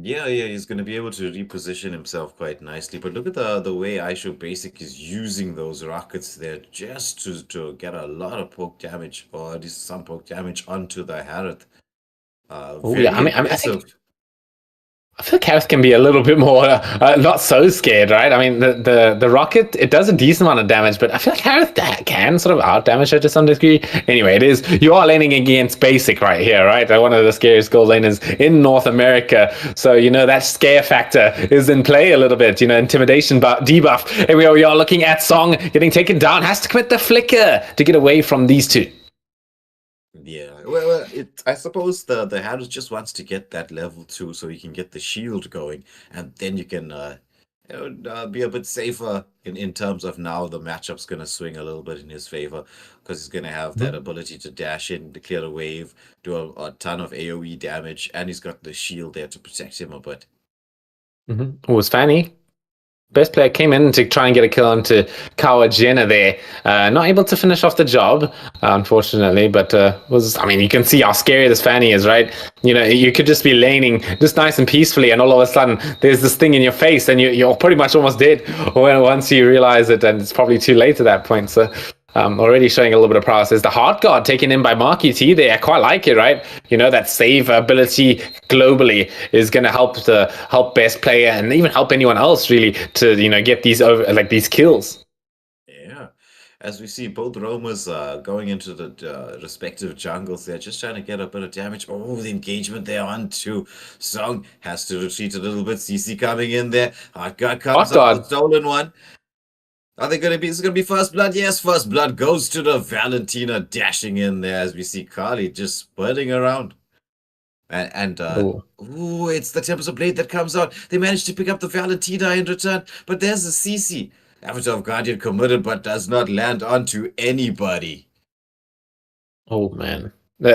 Yeah, he's going to be able to reposition himself quite nicely. But look at the way Aisho Basic is using those rockets there just to get a lot of poke damage, or at least some poke damage onto the Harith. Very impressive. I feel like Harith can be a little bit more not so scared, right? I mean, the rocket, it does a decent amount of damage, but I feel like Harith can sort of out damage her to some degree. Anyway, you are laning against Basic right here, right? One of the scariest gold laners in North America. So, that scare factor is in play a little bit, intimidation debuff. And we are looking at Song getting taken down, has to commit the flicker to get away from these two. Yeah, well, I suppose the Harris just wants to get that level 2 so he can get the shield going, and then you can be a bit safer in terms of now the matchup's going to swing a little bit in his favor, because he's going to have that ability to dash in, to clear a wave, do a ton of AoE damage, and he's got the shield there to protect him a bit. Was Fanny? Best player came in to try and get a kill onto Kawajena there. Not able to finish off the job, unfortunately, but I mean, you can see how scary this Fanny is, right? You know, you could just be laning just nice and peacefully, and all of a sudden there's this thing in your face, and you're pretty much almost dead once you realize it, and it's probably too late at that point. So already showing a little bit of prowess. There's the Heart Guard taken in by Mark UT there. I quite like it, right? You know, that save ability globally is going to help best player and even help anyone else really to, you know, get these these kills. Yeah. As we see both roamers going into the respective jungles, they're just trying to get a bit of damage. Oh, the engagement there onto Song has to retreat a little bit. CC coming in there. Heart Guard comes up, the stolen one. Are they going to be, is it going to be First Blood? Yes, First Blood goes to the Valentina, dashing in there as we see Carly just spurting around. Ooh, it's the Tempest of Blade that comes out. They managed to pick up the Valentina in return, but there's the CC. Avatar of Guardian committed, but does not land onto anybody. Oh, man. You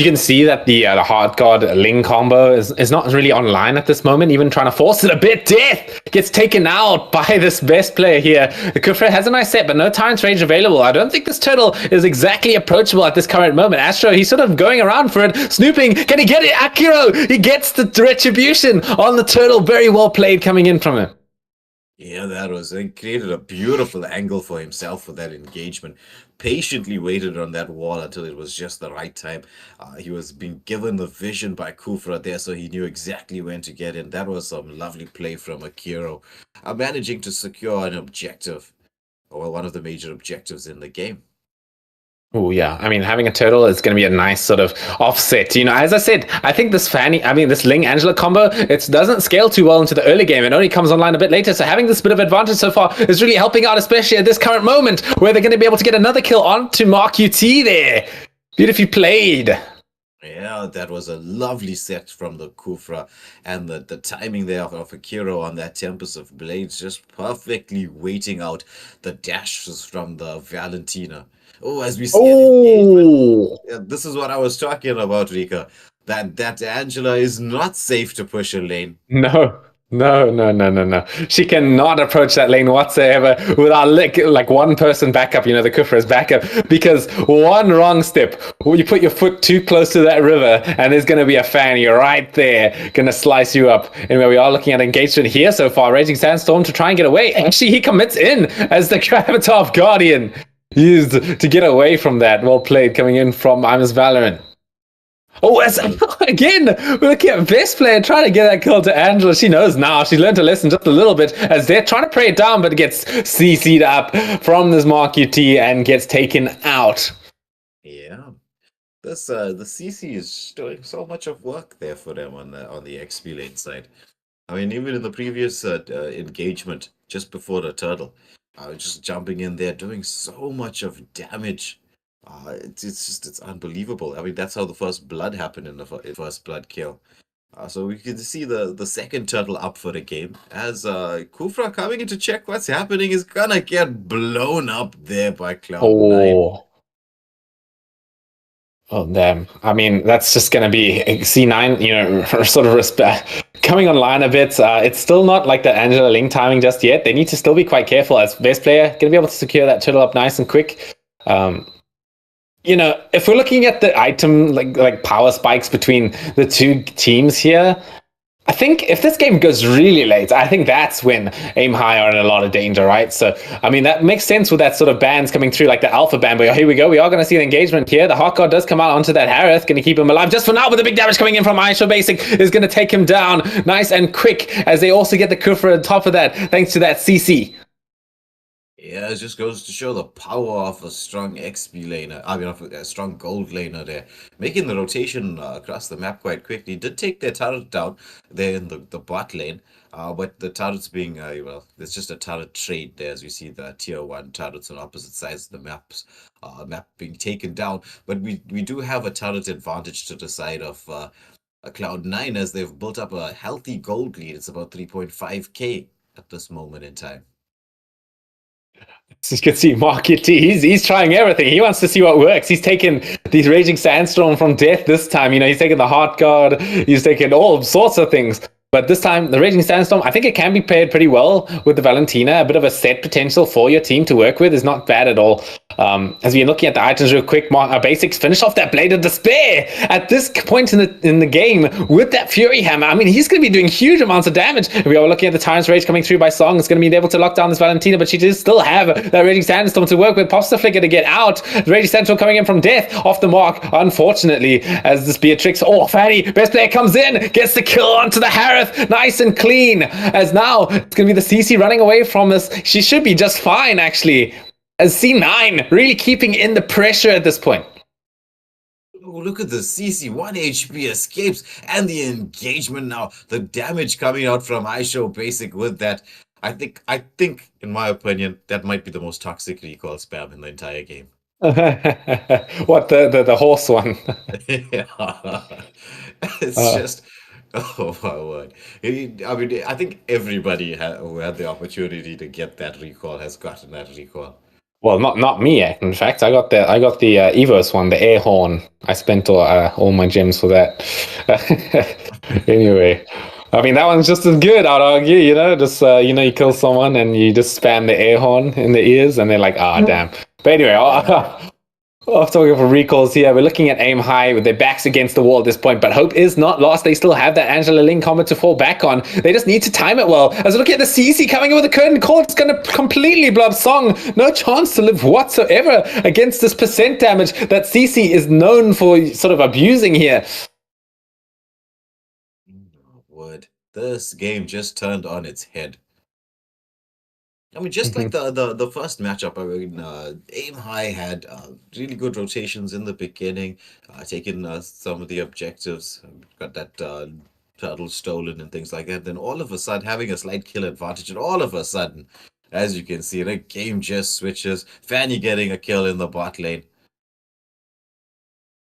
can see that the Heart Guard Ling combo is not really online at this moment, even trying to force it a bit. Death gets taken out by this best player here. The Kufra has a nice set, but no Tyrant's range available. I don't think this turtle is exactly approachable at this current moment. Astro, he's sort of going around for it, snooping. Can he get it? Akiro, he gets the retribution on the turtle. Very well played coming in from him. Yeah, he created a beautiful angle for himself for that engagement. Patiently waited on that wall until it was just the right time. He was being given the vision by Kufra there, so he knew exactly when to get in. That was some lovely play from Akiro, managing to secure an objective, or one of the major objectives in the game. Oh, yeah. I mean, having a turtle is going to be a nice sort of offset. You know, as I said, I think this Ling Angela combo, it doesn't scale too well into the early game. It only comes online a bit later. So having this bit of advantage so far is really helping out, especially at this current moment where they're going to be able to get another kill onto Mark UT there. Beautifully played. Yeah, that was a lovely set from the Kufra, and the timing there of Akiro on that Tempest of Blades, just perfectly waiting out the dashes from the Valentina. Oh, as we see, this is what I was talking about, Rika. That Angela is not safe to push a lane. No. She cannot approach that lane whatsoever without like one person backup, you know, the Kufra's backup, because one wrong step, you put your foot too close to that river, and there's going to be a Fanny right there, going to slice you up. Anyway, we are looking at engagement here so far. Raging Sandstorm to try and get away. Actually, he commits in as the Avatar of Guardian used to get away from that. Well played coming in from Imus Valorant. Oh, again, we're looking at best player trying to get that kill to Angela. She knows now. She's learned to listen just a little bit as they're trying to pray it down, but it gets CC'd up from this Mark UT and gets taken out. Yeah. The CC is doing so much of work there for them on the XP lane side. I mean, even in the previous engagement, just before the turtle, just jumping in there, doing so much of damage. It's unbelievable. I mean, that's how the first blood happened in the first blood kill. So we can see the second turtle up for the game as Kufra coming in to check what's happening is gonna get blown up there by Cloud9. Oh, damn. I mean, that's just going to be C9, you know, sort of coming online a bit. It's still not like the Angela Ling timing just yet. They need to still be quite careful as best player. Going to be able to secure that turtle up nice and quick. You know, if we're looking at the item, like power spikes between the two teams here, I think if this game goes really late, I think that's when Aim High are in a lot of danger, right? So, I mean, that makes sense with that sort of bans coming through, like the Alpha ban. But here we go. We are going to see the engagement here. The Hawk God does come out onto that Harith, going to keep him alive just for now, but the big damage coming in from Aisha Basic is going to take him down nice and quick as they also get the Kufra on top of that, thanks to that CC. Yeah, it just goes to show the power of a strong XP laner. I mean, of a strong gold laner there. Making the rotation across the map quite quickly. Did take their turret down there in the bot lane. But the turrets being, well, there's just a turret trade there as we see the tier 1 turrets on opposite sides of the map being taken down. But we do have a turret advantage to the side of Cloud9 as they've built up a healthy gold lead. It's about 3.5k at this moment in time. So you can see Mark UT, he's trying everything. He wants to see what works. He's taken these Raging Sandstorm from death this time. You know, he's taken the Heart Guard. He's taken all sorts of things. But this time, the Raging Sandstorm, I think it can be paired pretty well with the Valentina. A bit of a set potential for your team to work with is not bad at all. As we're looking at the items real quick, our basics finish off that Blade of Despair at this point in the game with that Fury Hammer. I mean, he's going to be doing huge amounts of damage. We are looking at the Tyrant's Rage coming through by Song. It's going to be able to lock down this Valentina, but she does still have that Raging Sandstorm to work with. Pops the Flicker to get out. The Raging Sandstorm coming in from death off the mark, unfortunately, as this Beatrix, Fanny, best player comes in, gets the kill onto the Harith, nice and clean, as now it's going to be the CC running away from us. She should be just fine, actually, as C9 really keeping in the pressure at this point. Oh, look at the CC, 1 HP escapes, and the engagement now, the damage coming out from iShow Basic with that. I think, in my opinion, that might be the most toxic recall spam in the entire game. What, the horse one? Yeah. It's just, oh my word. I mean, I think everybody who had the opportunity to get that recall has gotten that recall. Well, not me. In fact, I got the Evos one, the air horn. I spent all my gems for that. Anyway, I mean that one's just as good. I'd argue. Just you kill someone and you just spam the air horn in the ears, and they're like, damn. But anyway, off talking for recalls here, we're looking at Aim High with their backs against the wall at this point, but hope is not lost. They still have that Angela Ling combo to fall back on. They just need to time it well. As we look at the CC coming in with a curtain call, it's going to completely blow up Song. No chance to live whatsoever against this percent damage that CC is known for sort of abusing here. Would this game just turned on its head? I mean, just like the first matchup, I mean, Aim High had really good rotations in the beginning, taking some of the objectives, got that turtle stolen and things like that. Then all of a sudden, having a slight kill advantage, and all of a sudden, as you can see, the game just switches. Fanny getting a kill in the bot lane.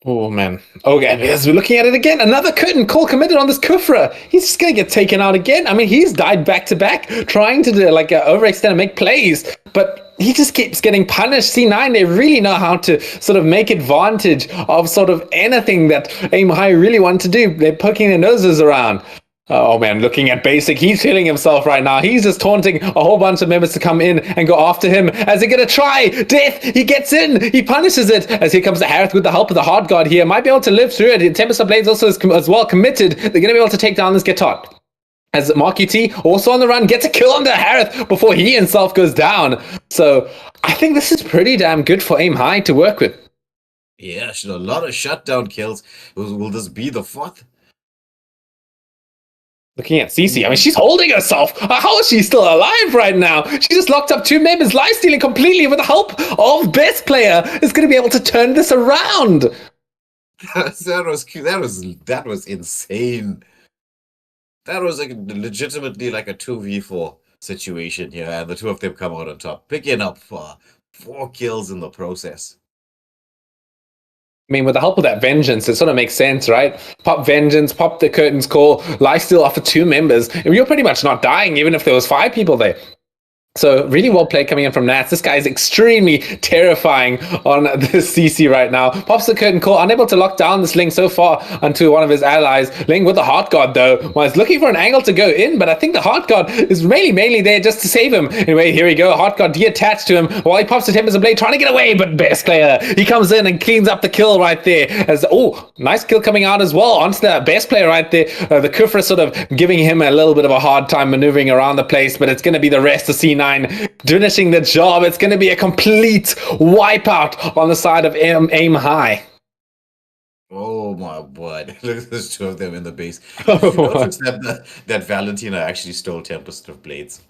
Oh, man. Okay, as we're looking at it again, another curtain call committed on this Kufra. He's just going to get taken out again. I mean, he's died back to back, trying to overextend and make plays, but he just keeps getting punished. C9, they really know how to sort of make advantage of sort of anything that Aim High really want to do. They're poking their noses around. Oh man, looking at Basic, he's feeling himself right now. He's just taunting a whole bunch of members to come in and go after him. As they're going to try death, he gets in, he punishes it. As here comes the Harith with the help of the Hard Guard here. Might be able to live through it. Tempest of Blades also is as well committed. They're going to be able to take down this Gatot. As Mark UT, also on the run, gets a kill on the Harith before he himself goes down. So I think this is pretty damn good for Aim High to work with. Yeah, a lot of shutdown kills. Will this be the fourth? Looking at CC, I mean, she's holding herself. How is she still alive right now? She just locked up 2 members, life stealing completely with the help of Best Player. Is going to be able to turn this around. That was insane. That was legitimately like a 2v4 situation here, and the two of them come out on top, picking up 4 kills in the process. I mean, with the help of that Vengeance, it sort of makes sense, right? Pop Vengeance, pop the Curtains Call, lifesteal off of 2 members. You're pretty much not dying, even if there was 5 people there. So really well played coming in from Nats. This guy is extremely terrifying on the CC right now. Pops the curtain call, unable to lock down this Ling so far onto one of his allies. Ling with the Heart Guard though, was looking for an angle to go in, but I think the Heart Guard is mainly there just to save him. Anyway, here we go. Heart Guard detached to him while he pops the Tempest of Blade, trying to get away, but Best Player, he comes in and cleans up the kill right there. As nice kill coming out as well onto the Best Player right there. The Kufra sort of giving him a little bit of a hard time maneuvering around the place, but it's going to be the rest of C9 finishing the job. It's going to be a complete wipeout on the side of Aim High. Oh my word. Look at those 2 of them in the base. Notice that Valentina actually stole Tempest of Blades.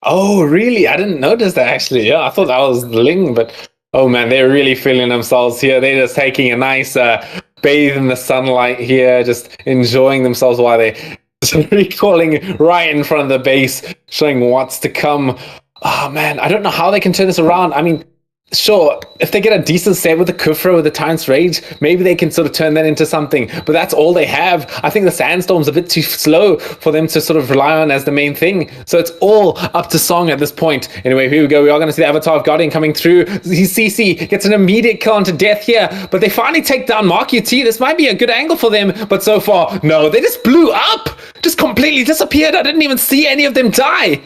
Oh, really? I didn't notice that actually. Yeah, I thought that was Ling, but oh man, they're really feeling themselves here. They're just taking a nice bathe in the sunlight here, just enjoying themselves while they recalling right in front of the base, showing what's to come. Oh man, I don't know how they can turn this around. I mean, sure, if they get a decent set with the Kufra, with the Tyrant's Rage, maybe they can sort of turn that into something. But that's all they have. I think the Sandstorm's a bit too slow for them to sort of rely on as the main thing. So it's all up to Song at this point. Anyway, here we go. We are going to see the Avatar of Guardian coming through. CC gets an immediate kill onto death here. But they finally take down Mark UT. This might be a good angle for them. But so far, no. They just blew up. Just completely disappeared. I didn't even see any of them die.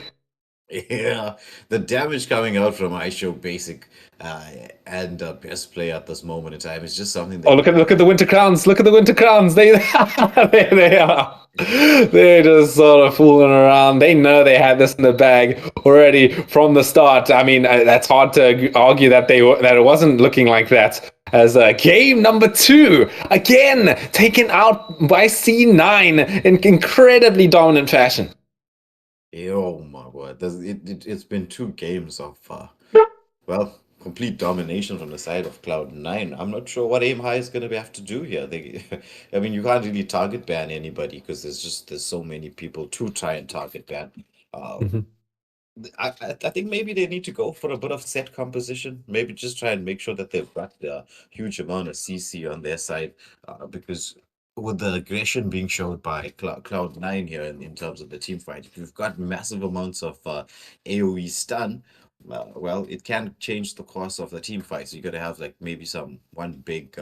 Yeah, the damage coming out from iShow Basic and Best Player at this moment in time is just something that... Oh, look at the Winter Crowns. Look at the Winter Crowns. There they are. They're just sort of fooling around. They know they had this in the bag already from the start. I mean, that's hard to argue that it wasn't looking like that. As game number 2, again, taken out by C9 in incredibly dominant fashion. Oh my word, it's been 2 games of, well, complete domination from the side of Cloud9. I'm not sure what Aim High is going to have to do here. I mean, you can't really target ban anybody because there's so many people to try and target ban. I think maybe they need to go for a bit of set composition. Maybe just try and make sure that they've got the huge amount of CC on their side, because with the aggression being showed by Cloud9 here in terms of the team fight, if you've got massive amounts of AoE stun, well, it can change the course of the team fight. So you got to have like maybe one big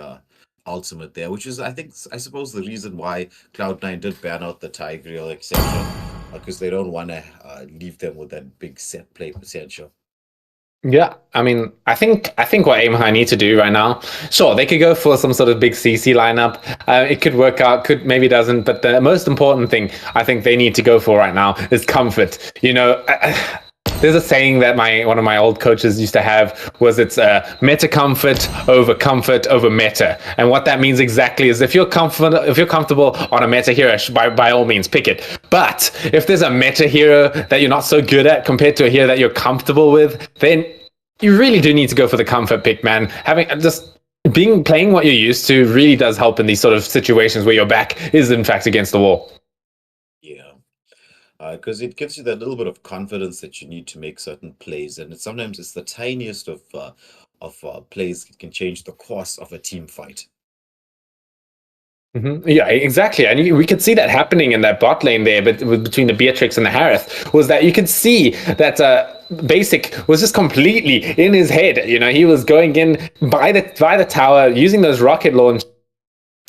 ultimate there, which is I suppose the reason why Cloud9 did ban out the Tigreal exception, because they don't want to leave them with that big set play potential. Yeah, I mean, I think what Aim High need to do right now, sure, they could go for some sort of big CC lineup. It could work out, maybe doesn't, but the most important thing I think they need to go for right now is comfort. You know, there's a saying that one of my old coaches used to have, was it's meta comfort over meta. And what that means exactly is if you're comfortable on a meta hero, by all means pick it. But if there's a meta hero that you're not so good at compared to a hero that you're comfortable with, then you really do need to go for the comfort pick, man. Playing what you're used to really does help in these sort of situations where your back is in fact against the wall. Because it gives you that little bit of confidence that you need to make certain plays, and sometimes it's the tiniest of plays that can change the course of a team fight. Yeah, exactly. And we could see that happening in that bot lane there, but between the Beatrix and the Harith, was that you could see that Basic was just completely in his head. You know, he was going in by the tower, using those rocket launch.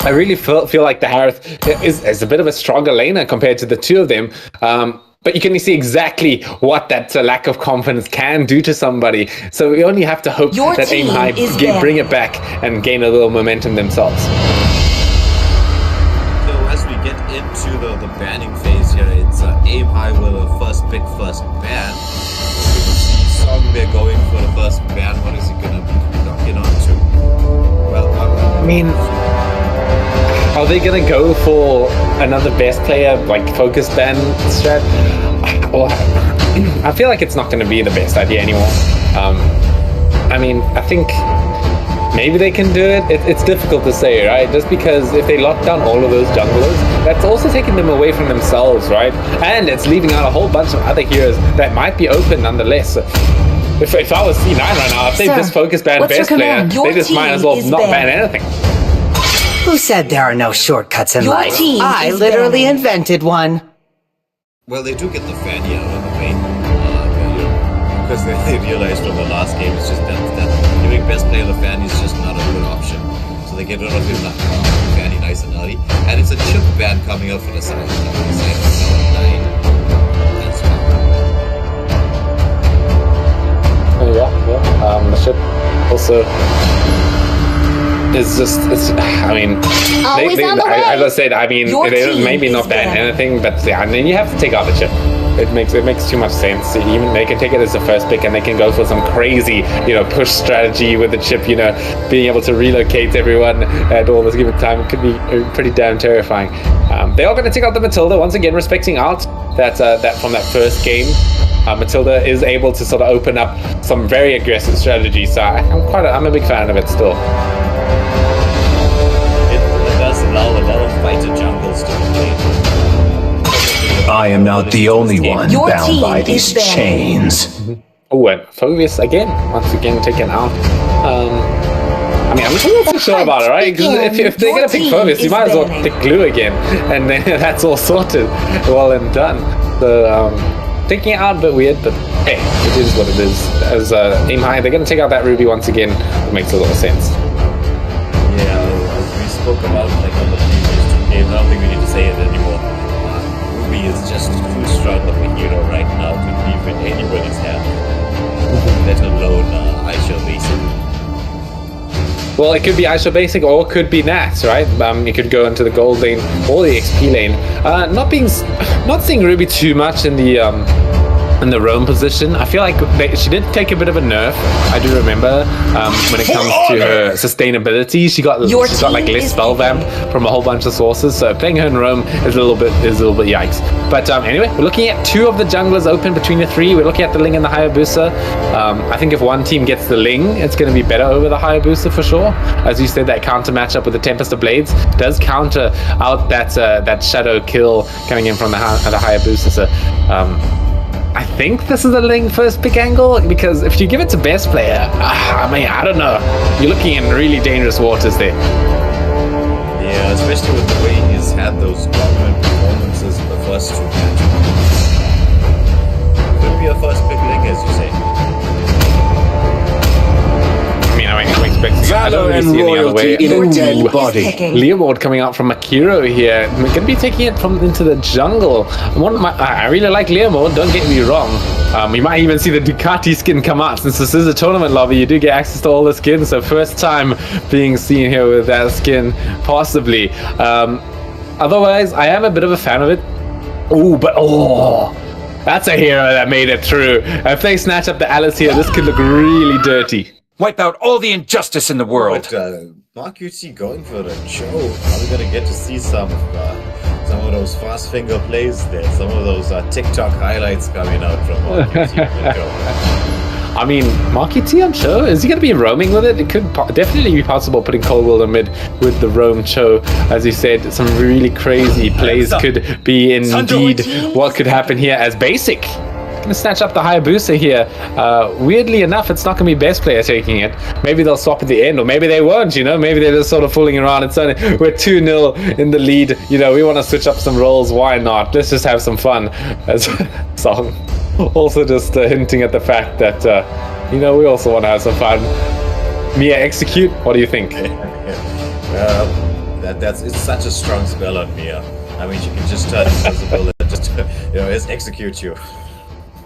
I really feel like the Harith is a bit of a stronger laner compared to the two of them. But you can see exactly what that lack of confidence can do to somebody. So we only have to hope that Aim High bring it back and gain a little momentum themselves. So as we get into the banning phase here, it's Aim High with a first ban. You can see Song there going for the first ban. What is he going to be knocking on to? Well, I mean, are they going to go for another best player, like focus ban strat? Well, I feel like it's not going to be the best idea anymore. I mean, I think maybe they can do it. It's difficult to say, right? Just because if they lock down all of those junglers, that's also taking them away from themselves, right? And it's leaving out a whole bunch of other heroes that might be open nonetheless. If I was C9 right now, if they just focus ban best player, they just might as well not ban anything. Who said there are no shortcuts in life? I literally invented one. Well, they do get the Fanny out of the way, because they realized from the last game it's just that giving best player the Fanny is just not a good option. So they get rid of him now, Fanny nice and early, and it's a chip ban coming out for the side. The ship also is just, I mean, as I said, I mean, they maybe not ban anything, but yeah, I mean, you have to take out the chip. It makes too much sense. Even they can take it as the first pick, and they can go for some crazy, push strategy with the chip. Being able to relocate everyone at all this given time could be pretty damn terrifying. They are going to take out the Matilda once again, respecting out that from that first game. Matilda is able to sort of open up some very aggressive strategy, so I'm a big fan of it still. It does allow a lot of fighter jungles to be played. I am not the only one bound by these chains. Oh, and Phobius again, once again taken out. I mean, I'm not so sure about it, right? Because if they're going to pick Phobius, you might as well pick Glue again. And then that's all sorted, well and done. So, taking it out a bit weird, but hey, it is what it is. As aim high, they're going to take out that Ruby once again. It makes a lot of sense. Yeah, as we spoke about like on the previous 2 games, I don't think we need to say it anymore. Ruby is just too strong of a hero right now to leave in anybody's hand. Let alone Aisha Basic. Well, it could be Aisha Basic or it could be Nat, right? You could go into the gold lane or the XP lane. Not seeing Ruby too much in the roam position. I feel like she did take a bit of a nerf. I do remember when it comes to her sustainability, she's got like less spell vamp from a whole bunch of sources. So playing her in roam is a little bit yikes. But anyway, we're looking at 2 of the junglers open between the 3. We're looking at the Ling and the Hayabusa. I think if one team gets the Ling, it's going to be better over the Hayabusa for sure. As you said, that counter matchup with the Tempest of Blades does counter out that shadow kill coming in from the Hayabusa. So I think this is a Ling first pick angle, because if you give it to best player, I mean, I don't know. You're looking in really dangerous waters there. Yeah, especially with the way he's had those dominant performances in the first 2 matches. Could be a first pick Ling, as you say. I mean, I'm expecting I don't really see any other way. Leomord coming out from Akiro here. We're going to be taking it into the jungle. I really like Leomord, don't get me wrong. We might even see the Ducati skin come out. Since this is a tournament lobby, you do get access to all the skins. So first time being seen here with that skin, possibly. Otherwise, I am a bit of a fan of it. That's a hero that made it through. If they snatch up the Alice here, this could look really dirty. Wipe out all the injustice in the world. But Mark UC going for the show. Are we gonna get to see some of those fast finger plays there? Some of those TikTok highlights coming out from Mark UC. I mean, Marky T, I'm sure. Is he going to be roaming with it? It could definitely be possible putting Cold World in mid with the roam Cho. As you said, some really crazy plays could be indeed what could happen here as Basic. Going to snatch up the Hayabusa here. Weirdly enough, it's not going to be best player taking it. Maybe they'll swap at the end, or maybe they won't, you know? Maybe they're just sort of fooling around. We're 2-0 in the lead. You know, we want to switch up some roles. Why not? Let's just have some fun. As Song also just hinting at the fact that, you know, we also want to have some fun. Mia, execute. What do you think? It's such a strong spell on Mia. I mean, she can just turn invisible and just, just execute you.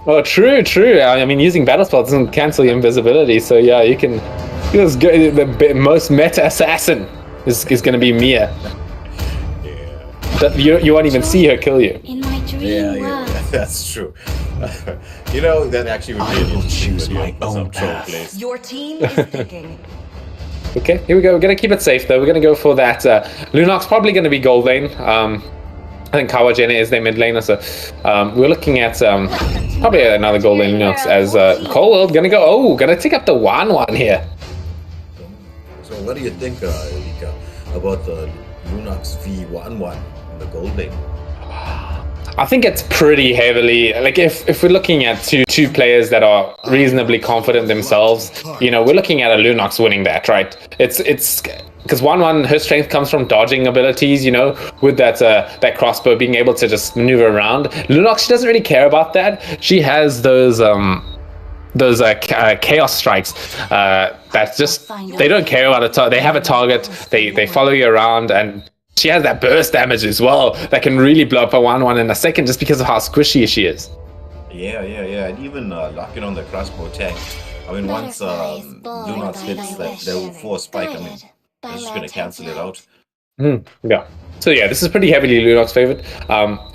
Oh, true. I mean, using battle spell doesn't cancel your invisibility, so yeah, you can just go. The most meta assassin is going to be Mia. Yeah. You won't even see her kill you. In my dream world. That's true. That actually would be an interesting video for some troll plays. Your team is picking. Okay, here we go. We're going to keep it safe, though. We're going to go for that. Lunox probably going to be gold lane. I think Kawajena is their mid laner, so we're looking at probably another gold lane Lunox as Coldworld going to go. Going to take up the 1-1 here. So what do you think, Erika, about the Lunox v1-1 in the gold lane? I think it's pretty heavily, like if we're looking at two players that are reasonably confident themselves, we're looking at a Lunox winning that, right? It's because 1-1, her strength comes from dodging abilities, with that crossbow, being able to just maneuver around. Lunox, she doesn't really care about that. She has those chaos strikes that just, they don't care about a target. They have a target, they follow you around, and she has that burst damage as well that can really blow up a 1-1 in a second just because of how squishy she is. Yeah, and even locking on the crossbow tank. I mean, once Lunox hits that level 4 spike, I mean, it's just going to cancel it out. Yeah. So yeah, this is pretty heavily Lunox favored.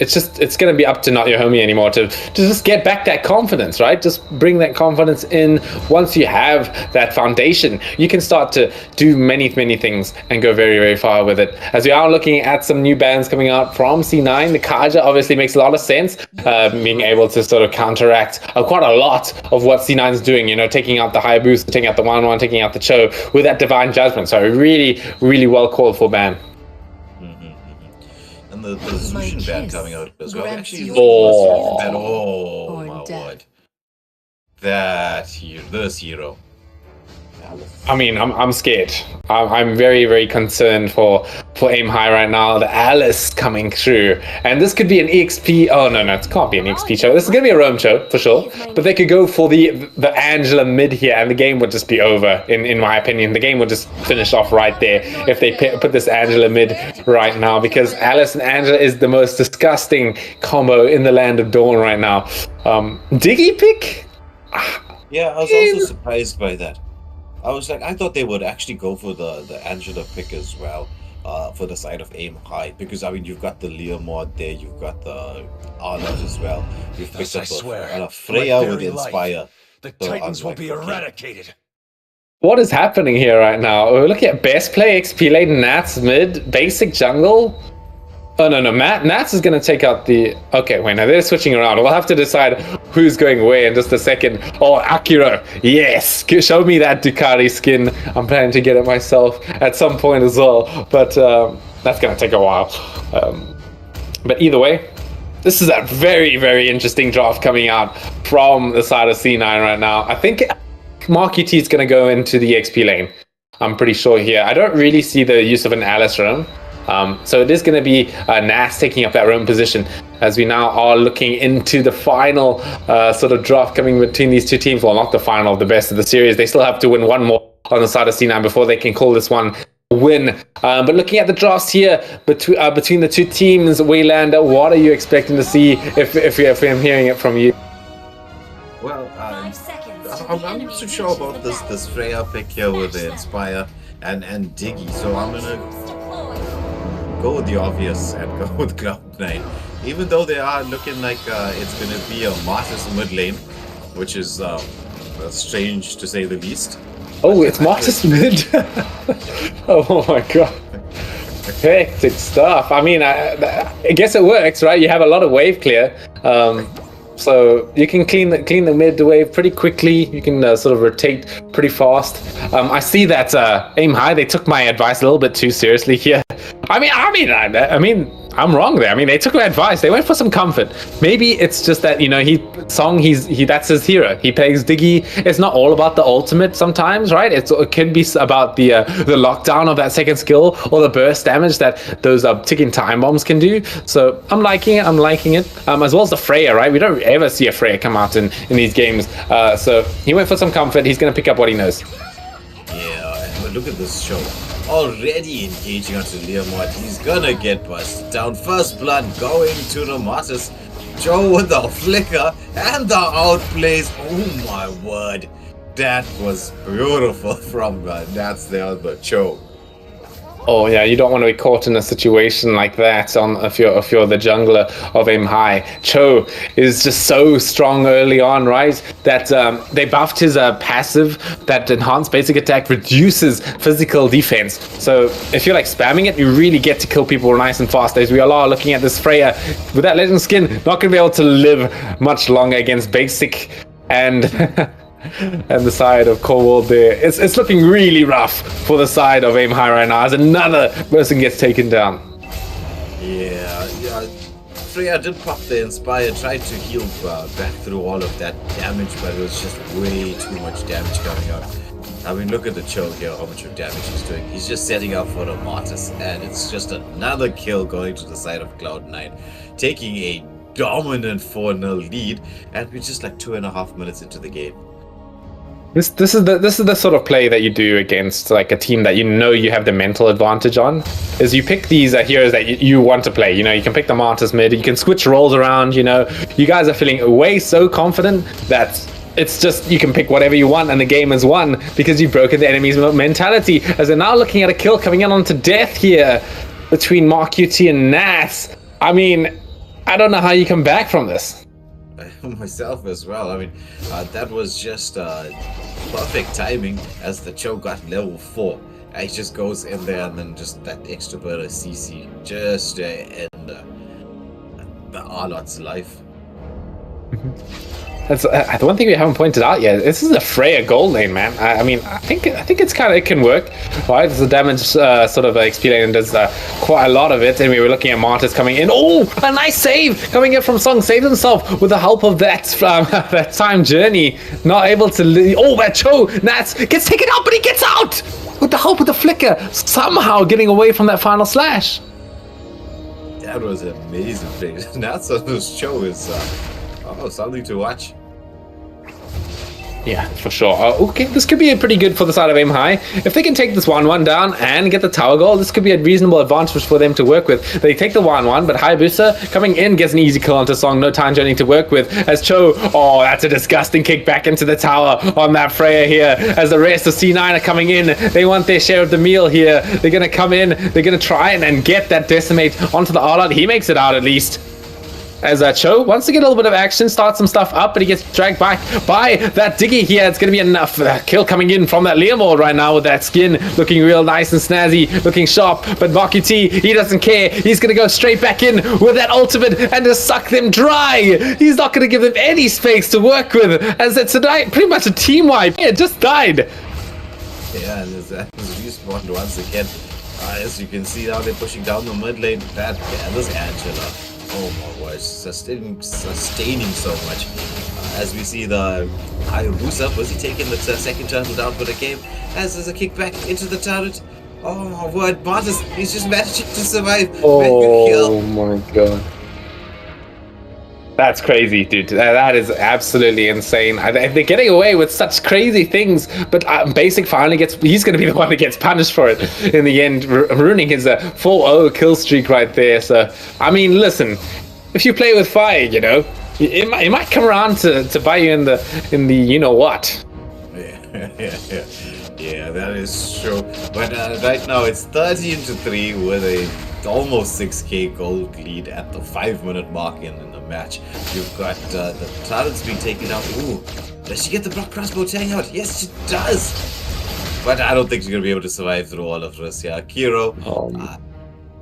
It's going to be up to not your homie anymore to just get back that confidence, right? Just bring that confidence in. Once you have that foundation, you can start to do many things and go very, very far with it. As we are looking at some new bans coming out from C9, the Kaja obviously makes a lot of sense, being able to sort of counteract quite a lot of what C9 is doing, taking out the Hayabusa, taking out the 1-1, taking out the Cho with that Divine Judgment. So really, really well called for ban. And the Zushin ban coming out as well. Actually, oh my word. this hero. I mean, I'm scared. I'm very, very concerned for Aim High right now. The Alice coming through, and this could be an EXP. Oh no, it can't be an EXP show. This is gonna be a roam show for sure. But they could go for the Angela mid here, and the game would just be over. In my opinion, the game would just finish off right there if they put this Angela mid right now, because Alice and Angela is the most disgusting combo in the land of Dawn right now. Diggy pick. Yeah, I was also surprised by that. I was like, I thought they would actually go for the Angela pick as well, for the side of Aim High, because I mean you've got the Leo mod there, you've got the Arnold as well, you've picked up a Freya with the Inspire. The Titans will be eradicated. What is happening here right now? We're looking at best play, XP lane, Nats mid, basic jungle. Oh no, Nats is going to take out the... Okay, wait, now they're switching around. We'll have to decide who's going where in just a second. Oh, Akira, yes! Show me that Ducati skin. I'm planning to get it myself at some point as well. But that's going to take a while. But either way, this is a very, very interesting draft coming out from the side of C9 right now. I think Mark UT is going to go into the XP lane. I'm pretty sure here. I don't really see the use of an Alice roam. So it is going to be Nas taking up that roam position as we now are looking into the final sort of draft coming between these two teams. Well, not the final, the best of the series. They still have to win one more on the side of C9 before they can call this one a win. But looking at the drafts here between the two teams, Waylander, what are you expecting to see if I'm hearing it from you? Well, I'm not so sure about this Freya pick here with the Inspire and Diggy, so I'm gonna go with the obvious and go with Cloud9. Even though they are looking like it's going to be a Martis mid lane, which is strange to say the least. Oh, it's Martis mid? Oh my god. Hectic stuff. I mean, I guess it works, right? You have a lot of wave clear. So you can clean the mid wave pretty quickly. You can sort of rotate pretty fast. I see that Aim High, they took my advice a little bit too seriously here. I mean, I'm wrong there. I mean, they took my advice. They went for some comfort. Maybe it's just that, you know, that's his hero. He plays Diggy. It's not all about the ultimate sometimes, right? It can be about the lockdown of that second skill or the burst damage that those ticking time bombs can do. So I'm liking it. As well as the Freya, right? We don't ever see a Freya come out in these games. So he went for some comfort. He's going to pick up what he knows. Yeah, but look at this show. Already engaging onto Leomord. He's gonna get busted down. First blood going to the Martis. Joe with the flicker and the outplays. Oh my word. That was beautiful from Nats there on the Joe. Oh yeah, you don't want to be caught in a situation like that if you're the jungler of Aim High. Cho is just so strong early on, right? That they buffed his passive, that enhanced basic attack reduces physical defense. So if you're like spamming it, you really get to kill people nice and fast. As we are looking at this Freya with that legend skin, not going to be able to live much longer against basic and and the side of Cold there. It's looking really rough for the side of Aim High right now as another person gets taken down. Yeah. Freya did pop the Inspire, tried to heal back through all of that damage, but it was just way too much damage coming out. I mean, look at the choke here, how much of damage he's doing. He's just setting up for the Martis, and it's just another kill going to the side of Cloud9, taking a dominant 4-0 lead, and we're just like 2.5 minutes into the game. This is the sort of play that you do against like a team that you know you have the mental advantage on. Is you pick these heroes that you want to play. You know, you can pick the Martis mid. You can switch roles around. You know, you guys are feeling way so confident that it's just you can pick whatever you want and the game is won because you've broken the enemy's mentality. As they're now looking at a kill coming in onto death here between Mark UT and Nas. I mean, I don't know how you come back from this. Myself as well. I mean, that was just perfect timing as the Cho got level 4. He just goes in there and then just that extra bit of CC just to end the Arlot's life. That's the one thing we haven't pointed out yet. This is a Freya gold lane, man. I mean, I think it's it can work, right? The damage sort of XP lane does quite a lot of it, and we were looking at Martyrs coming in. Oh, a nice save coming in from Song. Saved himself with the help of that that time journey. Not able to. Oh, that Cho Nats gets taken out, but he gets out with the help of the flicker. Somehow getting away from that final slash. That was an amazing play. Nats on this show is something to watch. Yeah, for sure. Okay, this could be pretty good for the side of Aim High. If they can take this 1-1 down and get the tower goal, this could be a reasonable advantage for them to work with. They take the 1-1, but Hayabusa coming in gets an easy kill onto Song. No time journey to work with. As Cho, oh, that's a disgusting kick back into the tower on that Freya here. As the rest of C9 are coming in, they want their share of the meal here. They're going to come in, they're going to try and get that Decimate onto the all-out. He makes it out at least. As Cho wants to get a little bit of action, start some stuff up, but he gets dragged back by that Diggy here. It's going to be enough kill coming in from that Leomord right now with that skin looking real nice and snazzy, looking sharp. But Marky T, he doesn't care. He's going to go straight back in with that ultimate and just suck them dry. He's not going to give them any space to work with, as it's pretty much a team wipe. It just died. Yeah, and there's respawned once again. As you can see now, they're pushing down the mid lane. This Angela. Oh my gosh, sustaining so much. As we see the Hayabusa, was he taking the second turtle down for the game? As there's a kick back into the turret. Oh my word, Martyrs, he's just managing to survive. Oh my god. That's crazy, dude. That is absolutely insane. They're getting away with such crazy things, but Basic finally he's going to be the one that gets punished for it in the end, ruining his 4-0 kill streak right there. So, I mean, listen, if you play with fire, you know, it might come around to bite you in the you know what. Yeah, that is true. But right now it's 13-3 with a almost 6k gold lead at the 5-minute mark in the match. You've got the turrets being taken out. Ooh, does she get the block crossbow taking out? Yes, she does. But I don't think she's gonna be able to survive through all of this. Yeah, Kiro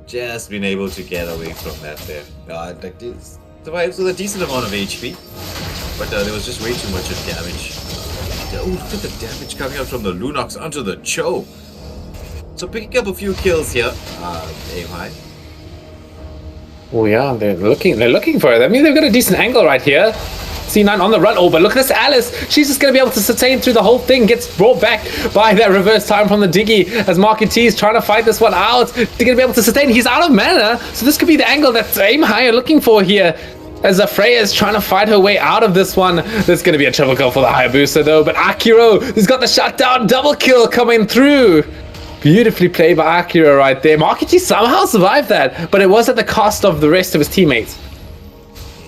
just been able to get away from that there. Survives with a decent amount of HP, but there was just way too much of damage. Oh, look at the damage coming out from the Lunox onto the Cho. So picking up a few kills here, Aim High. Oh yeah, they're looking for it. I mean, they've got a decent angle right here. C9 on the run. Oh, but look at this Alice. She's just going to be able to sustain through the whole thing. Gets brought back by that reverse time from the Diggy as Marky T is trying to fight this one out. They're going to be able to sustain. He's out of mana. So this could be the angle that Aim High are looking for here. As Freya is trying to fight her way out of this one. There's going to be a triple kill for the Hayabusa though. But Akiro has got the shutdown double kill coming through. Beautifully played by Akira right there. Markichi somehow survived that, but it was at the cost of the rest of his teammates.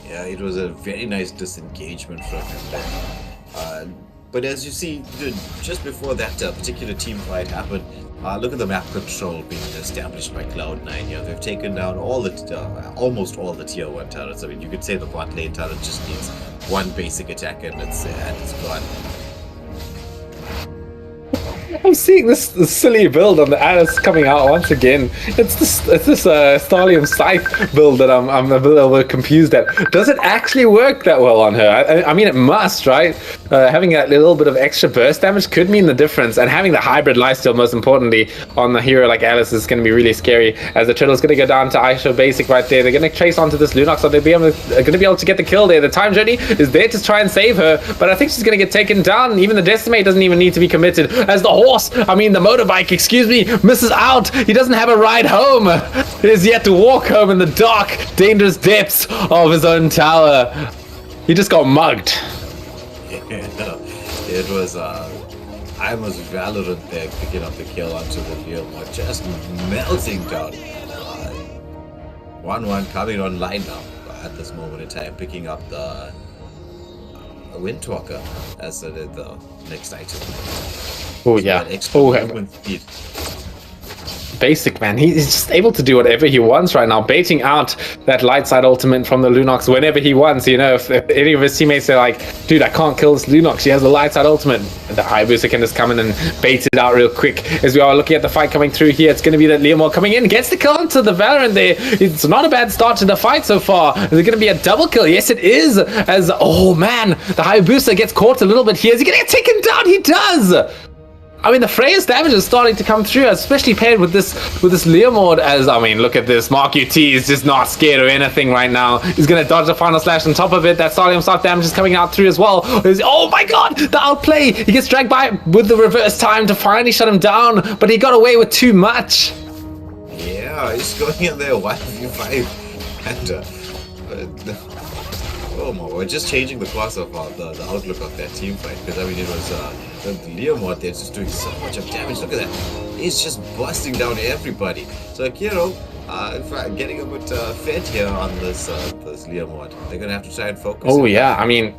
Yeah, it was a very nice disengagement from him. But as you see, just before that particular team fight happened, look at the map control being established by Cloud9 here. They've taken down almost all the tier 1 turrets. I mean, you could say the bot lane turret just needs one basic attack and it's gone. I'm seeing this silly build on the Alice coming out once again. It's this Stallion Scythe build that I'm a little confused at. Does it actually work that well on her? I mean, it must, right? Having that little bit of extra burst damage could mean the difference, and having the hybrid lifesteal, most importantly, on the hero like Alice is going to be really scary. As the turtle's going to go down to Aisha Basic right there. They're going to chase onto this Lunox, so they're going to be able to get the kill there. The time journey is there to try and save her, but I think she's going to get taken down. Even the Decimate doesn't even need to be committed, as the the motorbike, excuse me, misses out. He doesn't have a ride home. He is yet to walk home in the dark, dangerous depths of his own tower. He just got mugged. It was I was Valorant there, picking up the kill onto the Leomord, just melting down. 1-1 coming online now at this moment in time, picking up the Windwalker as the next item. Oh yeah. Extra movement speed. basic, man. He's just able to do whatever he wants right now, baiting out that light side ultimate from the Lunox whenever he wants. You know, if any of his teammates are like, dude, I can't kill this Lunox, she has the light side ultimate, the Hayabusa can just come in and bait it out real quick. As we are looking at the fight coming through here, it's going to be that Leomord coming in, gets the kill onto the Valorant there. It's not a bad start to the fight so far. Is it going to be a double kill? Yes, it is. As, oh man, the Hayabusa gets caught a little bit here. Is he going to get taken down? He does. I mean, the Freya's damage is starting to come through, especially paired with this Leomord. As, I mean, look at this. Mark UT is just not scared of anything right now. He's going to dodge the final slash on top of it. That Stadium Stock damage is coming out through as well. Oh my god, the outplay. He gets dragged by with the reverse time to finally shut him down, but he got away with too much. Yeah, he's going in there 1v5. And, oh my, we're just changing the class of the outlook of that team fight. Because, I mean, it was the Leomord there just doing so much of damage. Look at that. He's just busting down everybody. So, Kiro, getting a bit fed here on this Leomord. They're going to have to try and focus. Oh, yeah. I mean,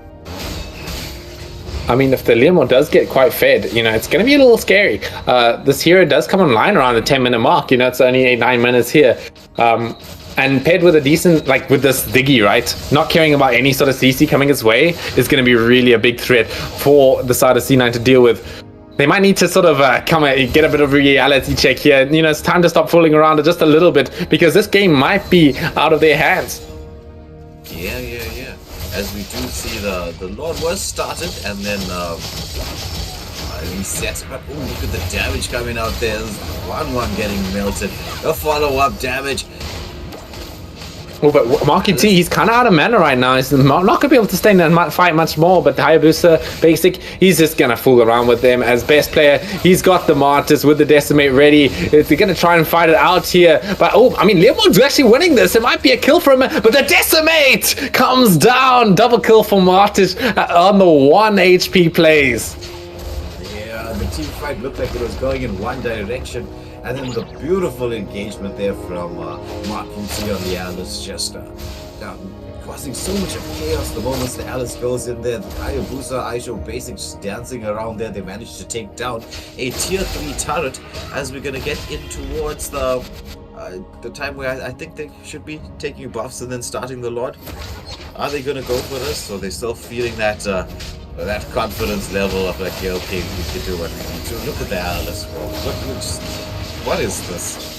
if the Leomord does get quite fed, you know, it's going to be a little scary. This hero does come online around the 10-minute mark. You know, it's only 8-9 minutes here. And paired with a decent, like with this Diggy, right? Not caring about any sort of CC coming its way is going to be really a big threat for the side of C9 to deal with. They might need to sort of get a bit of reality check here. You know, it's time to stop fooling around just a little bit, because this game might be out of their hands. Yeah. As we do see, the Lord was started and then reset. But oh, look at the damage coming out there. 1-1 getting melted. A follow-up damage. Oh, but Marky T, he's kind of out of mana right now. He's not going to be able to stay in that fight much more. But Hayabusa, basic, he's just going to fool around with them. As best player, he's got the Martyrs with the Decimate ready. They're going to try and fight it out here. But, oh, I mean, Leomord's actually winning this. It might be a kill for him. But the Decimate comes down. Double kill for Martyrs on the 1 HP plays. Yeah, the team fight looked like it was going in one direction. And then the beautiful engagement there from Mark Uzi on the Alice, just causing so much of chaos the moment the Alice goes in there. The Hayabusa, Aisho Basic just dancing around there. They managed to take down a tier 3 turret as we're going to get in towards the time where I think they should be taking buffs and then starting the Lord. Are they going to go for this? Or are they still feeling that that confidence level of like, yeah, okay, we can do what we need to. Look at the Alice, bro. What is this?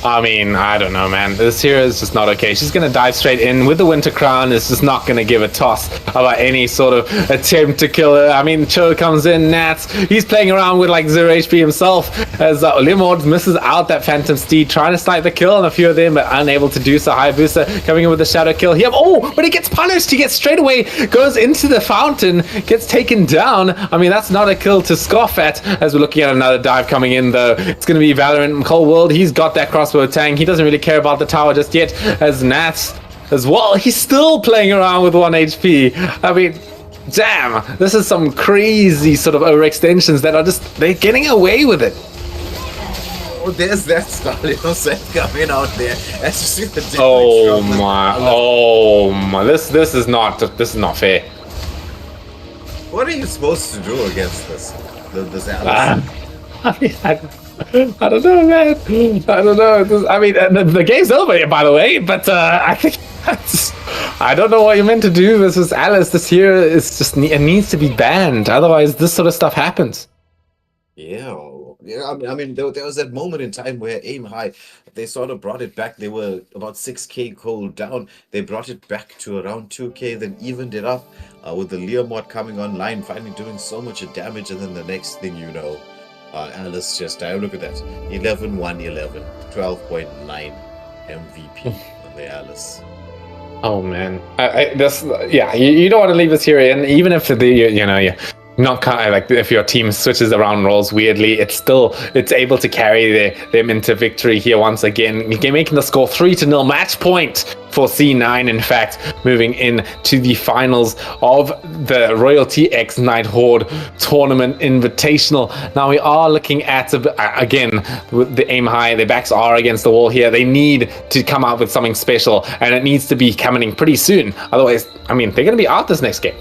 I mean, I don't know, man. This hero is just not okay. She's going to dive straight in with the Winter Crown. It's just not going to give a toss about any sort of attempt to kill her. I mean, Cho comes in, Nats. He's playing around with like 0 HP himself as Leomord misses out that Phantom Steed, trying to snipe the kill on a few of them, but unable to do so. Hayabusa coming in with the Shadow kill here. Oh, but he gets punished. He gets straight away, goes into the fountain, gets taken down. I mean, that's not a kill to scoff at, as we're looking at another dive coming in, though. It's going to be Valorant Cold World. He's got that crossbow tang. He doesn't really care about the tower just yet, as Nats as well. He's still playing around with 1 HP. I mean, damn, this is some crazy sort of overextensions that are just, they're getting away with it. Oh, there's that Stalin set coming out there. As you see the damage. Oh my, this is not fair. What are you supposed to do against this Alice? I don't know, man. I don't know. The game's over, by the way, but I think I don't know what you're meant to do versus Alice. This here is just, it needs to be banned. Otherwise, this sort of stuff happens. Yeah. I mean, there was that moment in time where Aim High, they sort of brought it back. They were about 6k cold down. They brought it back to around 2k, then evened it up with the Leomord coming online, finally doing so much damage, and then the next thing you know, Alice just died. Look at that. 11-1-11. 12.9 MVP on the Alice. Oh, man. You don't want to leave this here in, even if you're not kind of like, if your team switches around roles weirdly, it's able to carry them into victory here once again. You're making the score 3-0, match point for C9, in fact, moving in to the finals of the Royalty X Night Horde Tournament Invitational. Now we are looking at, again, with the Aim High, their backs are against the wall here. They need to come out with something special, and it needs to be coming pretty soon. Otherwise, I mean, they're going to be out this next game.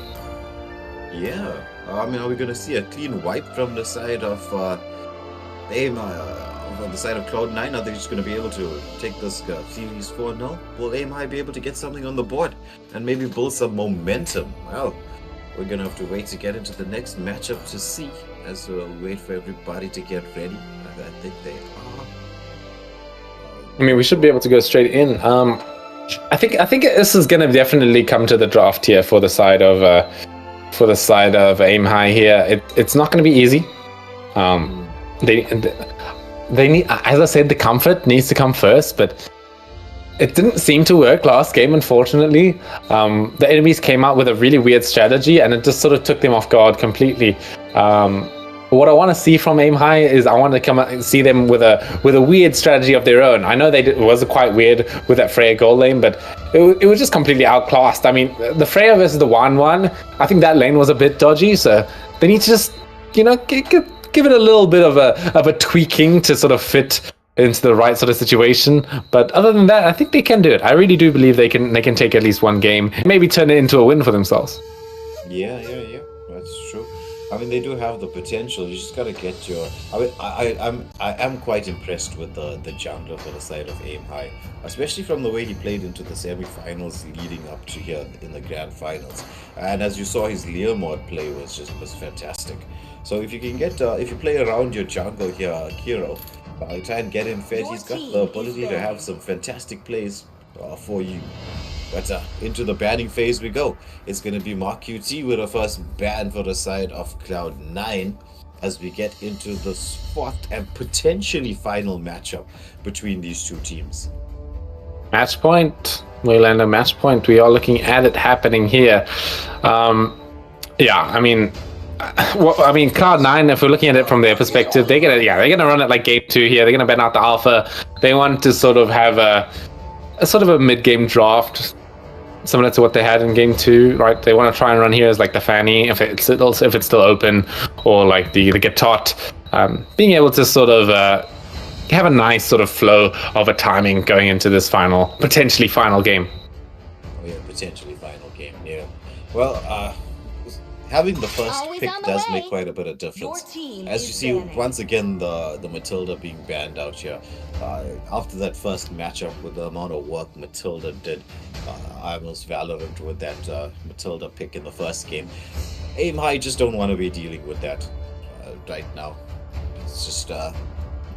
Yeah. I mean, are we going to see a clean wipe from the side of Aim on the side of Cloud9, are they just going to be able to take this series 4-0? Will Aim High be able to get something on the board and maybe build some momentum? Well, we're going to have to wait to get into the next matchup to see, as we wait for everybody to get ready. I think they are. I mean, we should be able to go straight in. I think this is going to definitely come to the draft here for the side of Aim High here. It's not going to be easy. They need, as I said, the comfort needs to come first, but it didn't seem to work last game, unfortunately. The enemies came out with a really weird strategy, and it just sort of took them off guard completely. What I want to see from Aim High is I want to come and see them with a weird strategy of their own. I know it was quite weird with that Freya gold lane, but it was just completely outclassed. I mean, the Freya versus the 1-1, I think that lane was a bit dodgy, so they need to just, give it a little bit of a tweaking to sort of fit into the right sort of situation. But other than that, I think they can do it. I really do believe they can take at least one game, maybe turn it into a win for themselves. Yeah, that's true. I mean, they do have the potential. You just gotta get your. I mean, I am quite impressed with the jungler for the side of Aim High, especially from the way he played into the semi-finals leading up to here in the grand finals. And as you saw, his Lear mod play was fantastic. So if you can get if you play around your jungle here, Kiro, try and get him fed. He's got the ability to have some fantastic plays for you. But into the banning phase we go. It's going to be Mark QT with the first ban for the side of Cloud9 as we get into the fourth and potentially final matchup between these two teams. Match point. Waylander match point. We are looking at it happening here. Yeah, I mean, Cloud9, if we're looking at it from their perspective, they're gonna run it like game 2 here. They're gonna ban out the alpha. They want to sort of have a sort of a mid-game draft, similar to what they had in game 2, right? They want to try and run here as like the Fanny, if it's still open, or like the Gatot, being able to sort of have a nice sort of flow of a timing going into this potentially final game. Oh yeah, potentially final game. Yeah. Well, having the first pick does make quite a bit of difference. As you see, once again, the Matilda being banned out here. After that first matchup, with the amount of work Matilda did, I was Valorant with that Matilda pick in the first game. Aim High just don't want to be dealing with that right now. It's just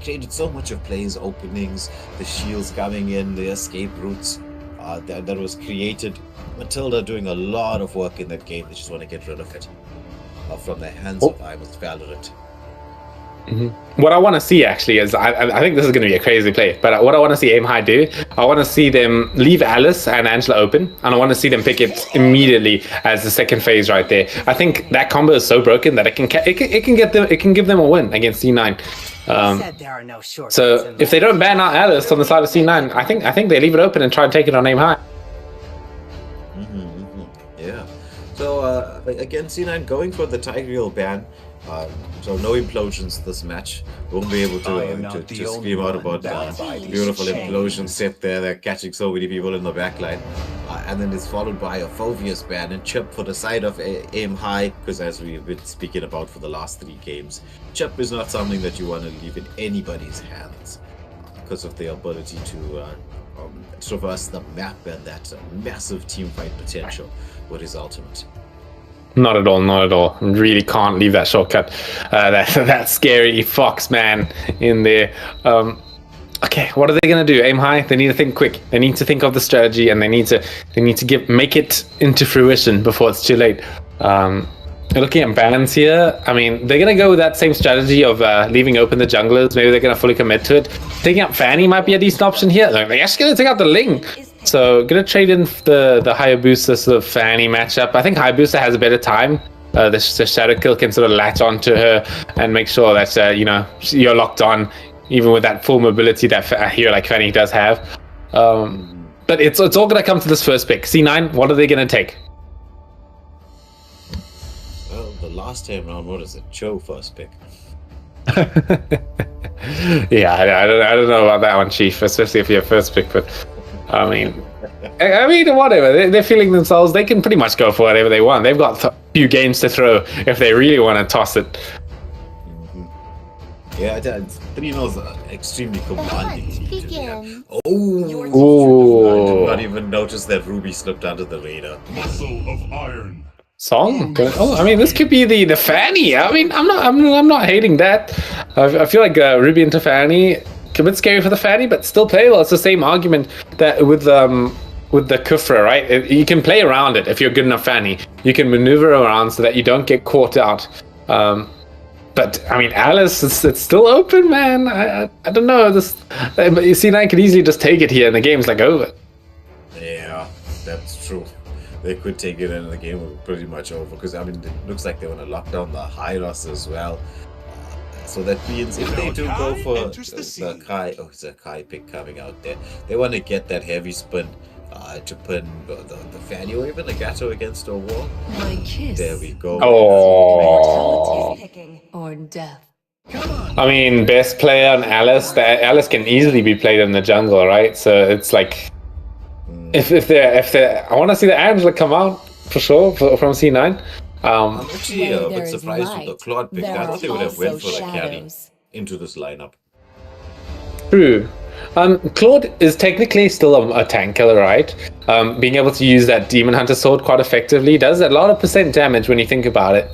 created so much of plays, openings, the shields coming in, the escape routes that was created. Matilda doing a lot of work in that game. They just want to get rid of it from the hands of I was Valorant. What I want to see actually is, I think this is going to be a crazy play, but what I want to see Aim High do, I want to see them leave Alice and Angela open, and I want to see them pick it immediately as the second phase right there. I think that combo is so broken that it can give them a win against C9. So if they don't ban out Alice on the side of C9, I think they leave it open and try and take it on Aim High. Yeah. So again, C9 going for the Tigreal ban. So no implosions this match. Won't be able to scream out about beautiful implosion set there. They're catching so many people in the backline. And then it's followed by a Phoveus ban and Chip for the side of Aim High, because as we've been speaking about for the last 3 games, Chip is not something that you want to leave in anybody's hands because of the ability to traverse the map and that massive teamfight potential with his ultimate. Not at all. Really can't leave that shortcut. That scary fox man in there. Okay, what are they gonna do? Aim High. They need to think quick. They need to think of the strategy, and they need to make it into fruition before it's too late. Looking at bans here, I mean, they're gonna go with that same strategy of leaving open the junglers. Maybe they're gonna fully commit to it. Taking out Fanny might be a decent option here. They're actually gonna take out the Ling. So gonna trade in the Hayabusa sort of Fanny matchup. I think Hayabusa has a better time. The Shadow Kill can sort of latch onto her and make sure that you're locked on, even with that full mobility that a hero like Fanny does have. But it's all gonna come to this first pick. C9, what are they gonna take? Well, the last time round, what is it? Cho first pick. Yeah, I don't know about that one, Chief, especially if you're first pick, but I mean, whatever. They're feeling themselves. They can pretty much go for whatever they want. They've got a few games to throw if they really want to toss it. Yeah, 3-0's extremely commanding. begins. Oh, I did Ooh. not even notice that Ruby slipped under the radar. Muscle of iron. Song? Oh, I mean, this could be the Fanny. I mean, I'm not hating that. I feel like Ruby into Fanny, a bit scary for the Fanny, but still playable. It's the same argument that with the Kufra, right? You can play around it if you're good enough Fanny. You can maneuver around so that you don't get caught out. But I mean, Alice, it's still open, man. I don't know. This, but you see, I could easily just take it here, and the game's like over. Yeah, that's true. They could take it and the game was pretty much over, because I mean it looks like they want to lock down the Hyros as well. So that means if they do go for the Kai, oh, it's a Kai pick coming out there. They want to get that heavy spin to pin the Fanny or even a Gato against a wall. My kiss. There we go. Oh. Picking or death. I mean, best player on Alice. Alice can easily be played in the jungle, right? So it's like, if they're, I want to see the Angela come out for sure from C9. I'm actually Where a there bit is surprised with light, the Claude pick. there I thought they would have are went for also the carry shadows. into this lineup. True. Claude is technically still a tank killer, right? Being able to use that Demon Hunter sword quite effectively does a lot of percent damage when you think about it.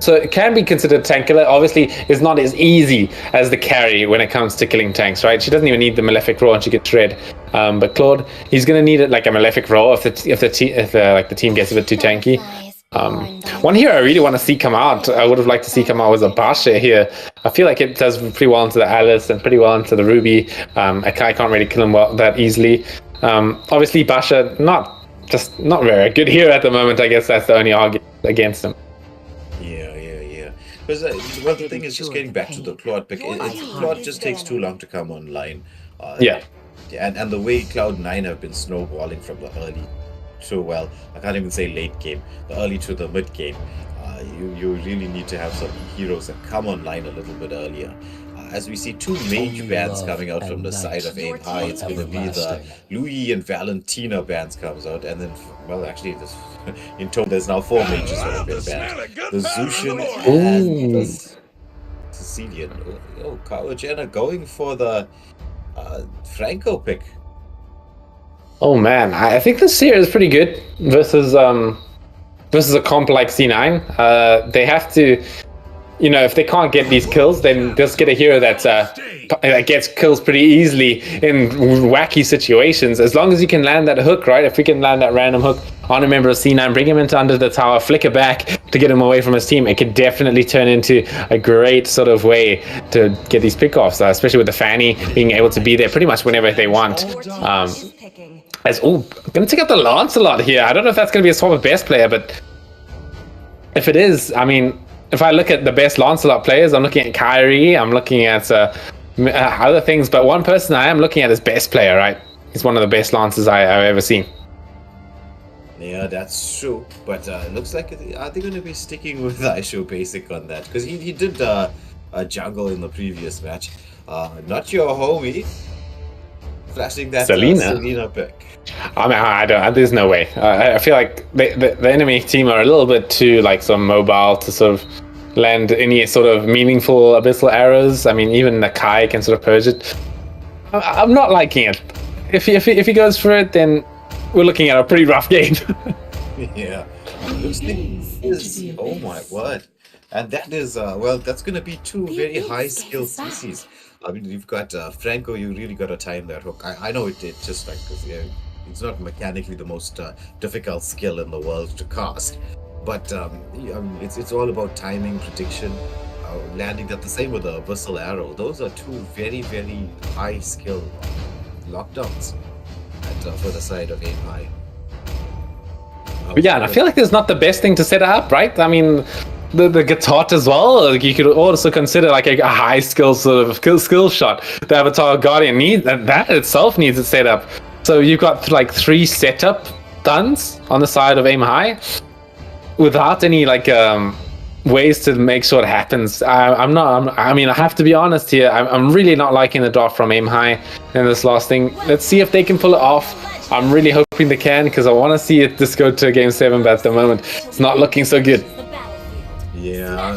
So it can be considered tank killer. Obviously, it's not as easy as the carry when it comes to killing tanks, right? She doesn't even need the Malefic Roar and she gets shred. But Claude, he's gonna need it like a Malefic Roar if the team gets a bit too tanky. One hero I really want to see come out, I would have liked to see come out, was a Basha here. I feel like it does pretty well into the Alice and pretty well into the Ruby. I can't really kill him that easily. Obviously, Basha, not very good here at the moment. I guess that's the only argument against him. Yeah. Because well, the thing is, just getting back to the Claude pick, Claude just takes too long to come online. Yeah. And the way Cloud9 have been snowballing from the early to, well, I can't even say late game, the early to the mid game, you really need to have some heroes that come online a little bit earlier. As we see two mage bands coming out from the side of Aim High, it's going to be the Louis and Valentina bands comes out, and then, well, actually, in total, there's now 4 mages that have been banned. The Zushin and the Sicilian. Oh, Kawajena going for the Franco pick. Oh man, I think this here is pretty good versus a comp like C9. They have to, if they can't get these kills, then just get a hero that gets kills pretty easily in wacky situations. As long as you can land that hook, right? If we can land that random hook on a member of C9, bring him into under the tower, flicker back to get him away from his team, it could definitely turn into a great sort of way to get these pickoffs, especially with the Fanny being able to be there pretty much whenever they want. I'm going to take out the Lancelot here. I don't know if that's going to be a swap of best player, but if it is, I mean, if I look at the best Lancelot players, I'm looking at Kyrie, I'm looking at other things, but one person I am looking at is best player, right? He's one of the best Lancers I've ever seen. Yeah, that's true, but it looks like are they going to be sticking with Aisho Basic on that? Because he did a jungle in the previous match. Not your homie. Flashing that Selena pick. I mean, I don't. There's no way. I feel like the enemy team are a little bit too mobile to sort of land any sort of meaningful abyssal arrows. I mean, even the Kai can sort of purge it. I'm not liking it. If he goes for it, then we're looking at a pretty rough game. Yeah. Oh my word. And that is, that's going to be 2 very high skill CCs. I mean, you've got Franco, you really got to time that hook. I know it just like, it's not mechanically the most difficult skill in the world to cast. But it's all about timing, prediction, landing that. The same with the Abyssal Arrow. Those are 2 very, very high skill lockdowns for the side of Aim High. Yeah, and I feel like there's not the best thing to set up, right? I mean, the guitar as well. You could also consider like a high skill sort of skill shot. The Avatar Guardian needs that itself needs a setup. So you've got like 3 setup stuns on the side of Aim High, without any ways to make sure it happens. I mean, I have to be honest here. I'm really not liking the draft from Aim High in this last thing. Let's see if they can pull it off. I'm really hoping they can, because I want to see it just go to Game 7, but at the moment, it's not looking so good. Yeah,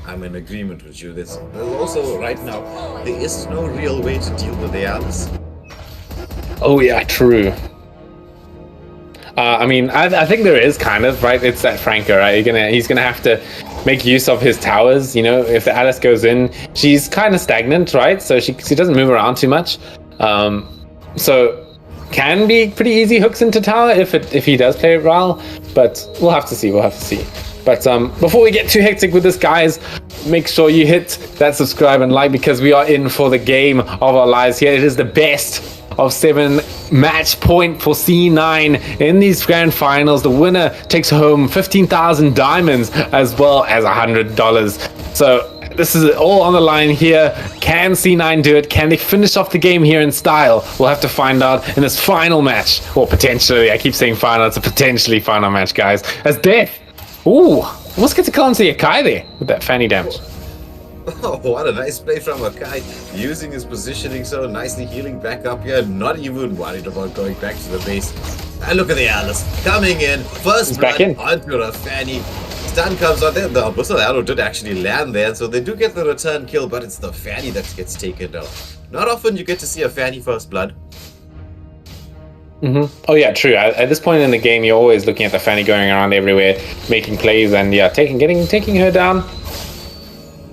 I'm in agreement with you. There's also right now there is no real way to deal with the Alice. Oh yeah, true. I mean, I think there is kind of, right? It's that Franco, right? He's gonna have to make use of his towers. You know, if the Alice goes in, she's kind of stagnant, right? So she doesn't move around too much. So can be pretty easy hooks into tower if he does play it well. But we'll have to see. We'll have to see. But before we get too hectic with this, guys, make sure you hit that subscribe and like, because we are in for the game of our lives here. It is the best of 7 match point for C9 in these grand finals. The winner takes home 15,000 diamonds as well as $100. So this is all on the line here. Can C9 do it? Can they finish off the game here in style? We'll have to find out in this final match. Or potentially, I keep saying final, it's a potentially final match, guys. As Death, ooh, almost get to call into the Akai there with that fanny damage. Oh, what a nice play from Akai, using his positioning so nicely, healing back up here, not even worried about going back to the base. And look at the Alice coming in, first back in onto a fanny. Stun comes on there. The Abyssal Arrow did actually land there, so they do get the return kill, but it's the fanny that gets taken down. Not often you get to see a fanny first blood. Oh yeah, true. At this point in the game, you're always looking at the fanny going around everywhere, making plays, and yeah, taking her down.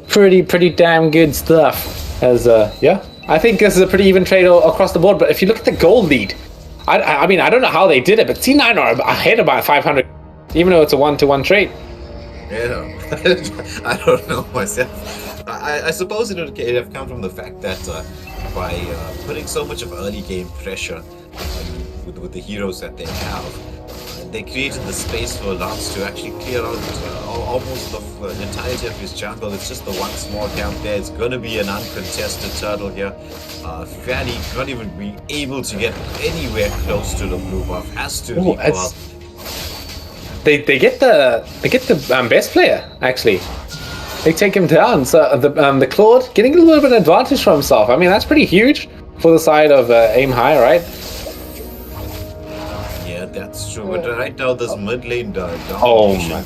Pretty damn good stuff. As yeah, I think this is a pretty even trade across the board. But if you look at the gold lead, I mean, I don't know how they did it, but C9 are ahead about 500, even though it's a 1-to-1 trade. Yeah, I don't know myself. I suppose it would have come from the fact that by putting so much of early game pressure with the heroes that they have, they created the space for Lance to actually clear out almost the entirety of his jungle. It's just the one small camp there. It's going to be an uncontested turtle here. Fanny not even be able to get anywhere close to the blue buff. Has to be up. They get the best player actually. They take him down. So the Claude getting a little bit of an advantage for himself. I mean, that's pretty huge for the side of Aim High, right? Yeah, that's true. But right now, this mid lane domination. Oh my.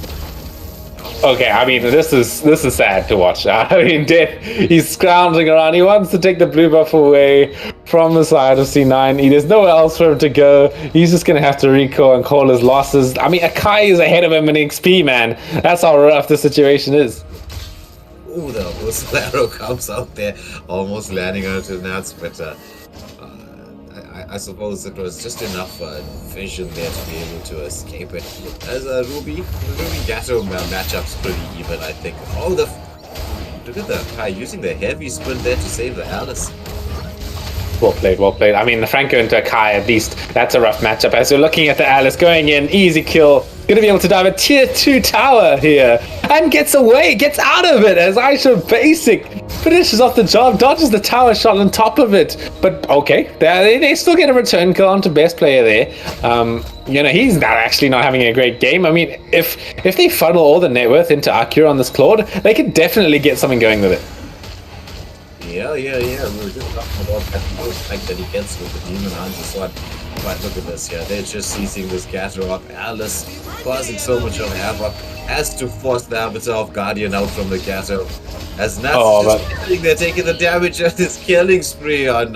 Okay, I mean, this is sad to watch. I mean, Death, he's scrounging around. He wants to take the blue buff away from the side of C9. There's nowhere else for him to go. He's just going to have to recall and call his losses. I mean, Akai is ahead of him in XP, man. That's how rough the situation is. Ooh, the Abyssal Arrow comes out there, almost landing onto Nats, but I suppose it was just enough vision there to be able to escape it. As a Ruby Gatto matchup's pretty even, I think. Oh, look at the guy using the heavy spin there to save the Alice. Well played, well played. I mean, the Franco into Akai, at least, that's a rough matchup. As you're looking at the Alice going in, easy kill. Gonna be able to dive a tier 2 tower here. And gets away, gets out of it as Aisha Basic finishes off the job, dodges the tower shot on top of it. But okay, they still get a return kill onto best player there. You know, he's actually not having a great game. I mean, if they funnel all the net worth into Akira on this Claude, they could definitely get something going with it. Yeah. We were just talking about that fight that he gets with the Demon Hunter sword. But look at this here. They're just seizing this Gatto up. Alice causing so much of havoc. Has to force the Avatar of Guardian out from the Gatto. As Nats killing, they're taking the damage of this killing spree on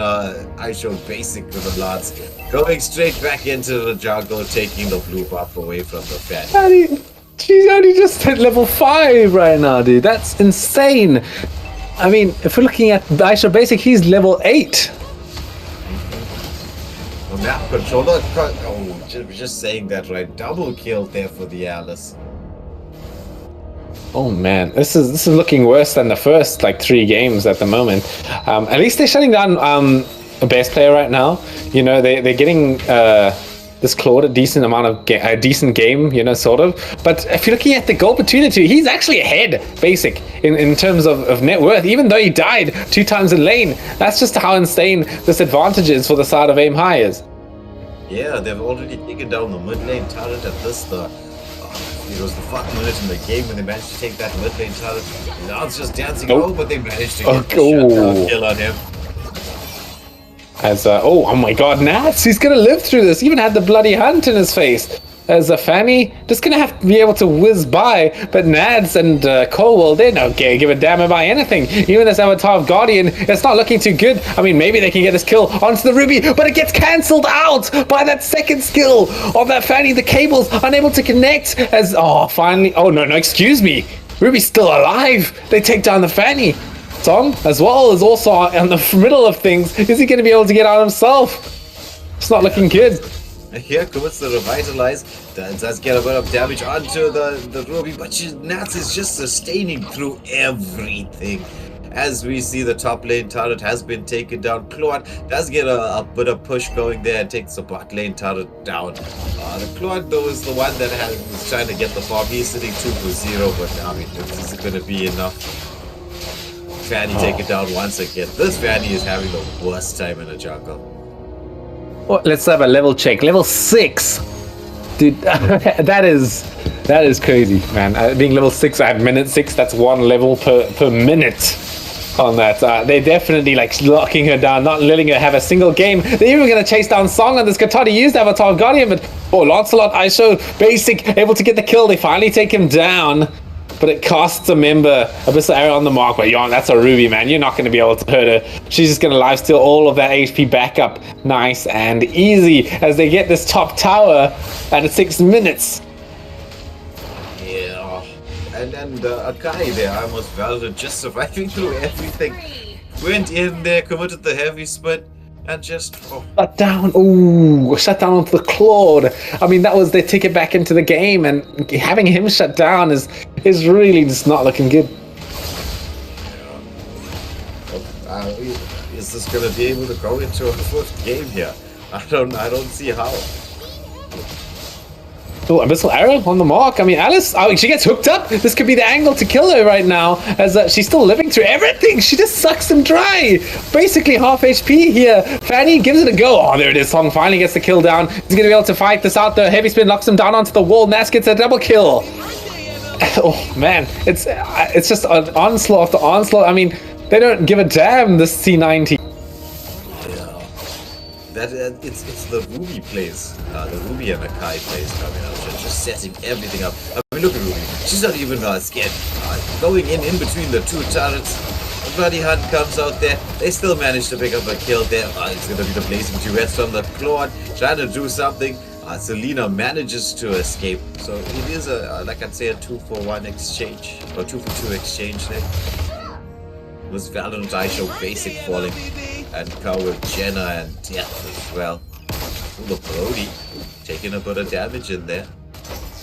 Aisho Basic with the Lance. Going straight back into the jungle, taking the blue buff away from the fan. She's only just at level 5 right now, dude. That's insane. I mean, if we're looking at Aisha Basic, he's level 8. Map controller. Oh, just saying that right. Double kill there for the Alice. Oh man, this is looking worse than the first like 3 games at the moment. At least they're shutting down a best player right now. You know, they're getting this Claude a decent amount of a decent game, you know, sort of. But if you're looking at the goal between the two, he's actually ahead, Basic, in terms of net worth, even though he died 2 times in lane. That's just how insane this advantage is for the side of Aim High is. Yeah, they've already taken down the mid lane turret at this. It was the 4th minute in the game when they managed to take that mid lane turret. Now it's just dancing low, but they managed to get the shutdown kill on him. As oh my god, Nats, he's gonna live through this. Even had the bloody hunt in his face. as a Fanny, just gonna have to be able to whiz by. But Nads and Colwell, they don't give a damn about anything. Even this Avatar of Guardian, it's not looking too good. I mean, maybe they can get this kill onto the Ruby, but it gets cancelled out by that second skill of that Fanny. The cables unable to connect as, finally, no, excuse me. Ruby's still alive. They take down the Fanny. Song, as well, is also in the middle of things. Is he going to be able to get out himself? It's not looking good. Here comes the Revitalize. Does get a bit of damage onto the Ruby, but Nats is just sustaining through everything. As we see, the top lane turret has been taken down. Claude does get a bit of push going there and takes the bot lane turret down. The Claude, though, is the one that is trying to get the farm. He's sitting 2 for 0, but I mean, this is going to be enough. Fanny take it down once again. This Fanny is having the worst time in the jungle. Well, let's have a level check. Level 6. Dude, that is crazy, man. Being level 6 at minute 6, that's 1 level per minute on that. They're definitely like locking her down, not letting her have a single game. They're even going to chase down Song on this Guitar. He used Avatar Guardian, but Lancelot, Aisho, Basic, able to get the kill. They finally take him down. But it costs a member Abyssal Arrow on the mark. But that's a Ruby, man. You're not going to be able to hurt her. She's just going to lifesteal all of that HP back up. Nice and easy as they get this top tower at 6 minutes. Yeah. And then Akai there, almost Valor, just surviving through everything. Went in there, committed the heavy split. And just shut down. Ooh, shut down onto the Claude. I mean, that was their ticket back into the game, and having him shut down is really just not looking good. Is this gonna be able to go into a 4th game here? I don't see how. Oh, Abyssal Arrow on the mark. I mean, Alice, she gets hooked up. This could be the angle to kill her right now, as she's still living through everything. She just sucks them dry. Basically half HP here. Fanny gives it a go. Oh, there it is. Song finally gets the kill down. He's going to be able to fight this out. The heavy spin knocks him down onto the wall. Nas gets a double kill. Oh, man. It's just an onslaught after onslaught. I mean, they don't give a damn, this C90. It's the Ruby plays, the Ruby and Akai plays coming out, just setting everything up. I mean, look at Ruby, she's not even scared. Going in between the 2 turrets, the Bloody Hunt comes out there, they still manage to pick up a kill there. It's going to be the blazing duets from the Claude, trying to do something. Selena manages to escape, so it is like I'd say a 2-for-1 exchange, or 2-for-2 exchange there. It was Valorant Aisho Basic falling, and Coward Jenna and Death as well. Ooh, the Brody taking a bit of damage in there.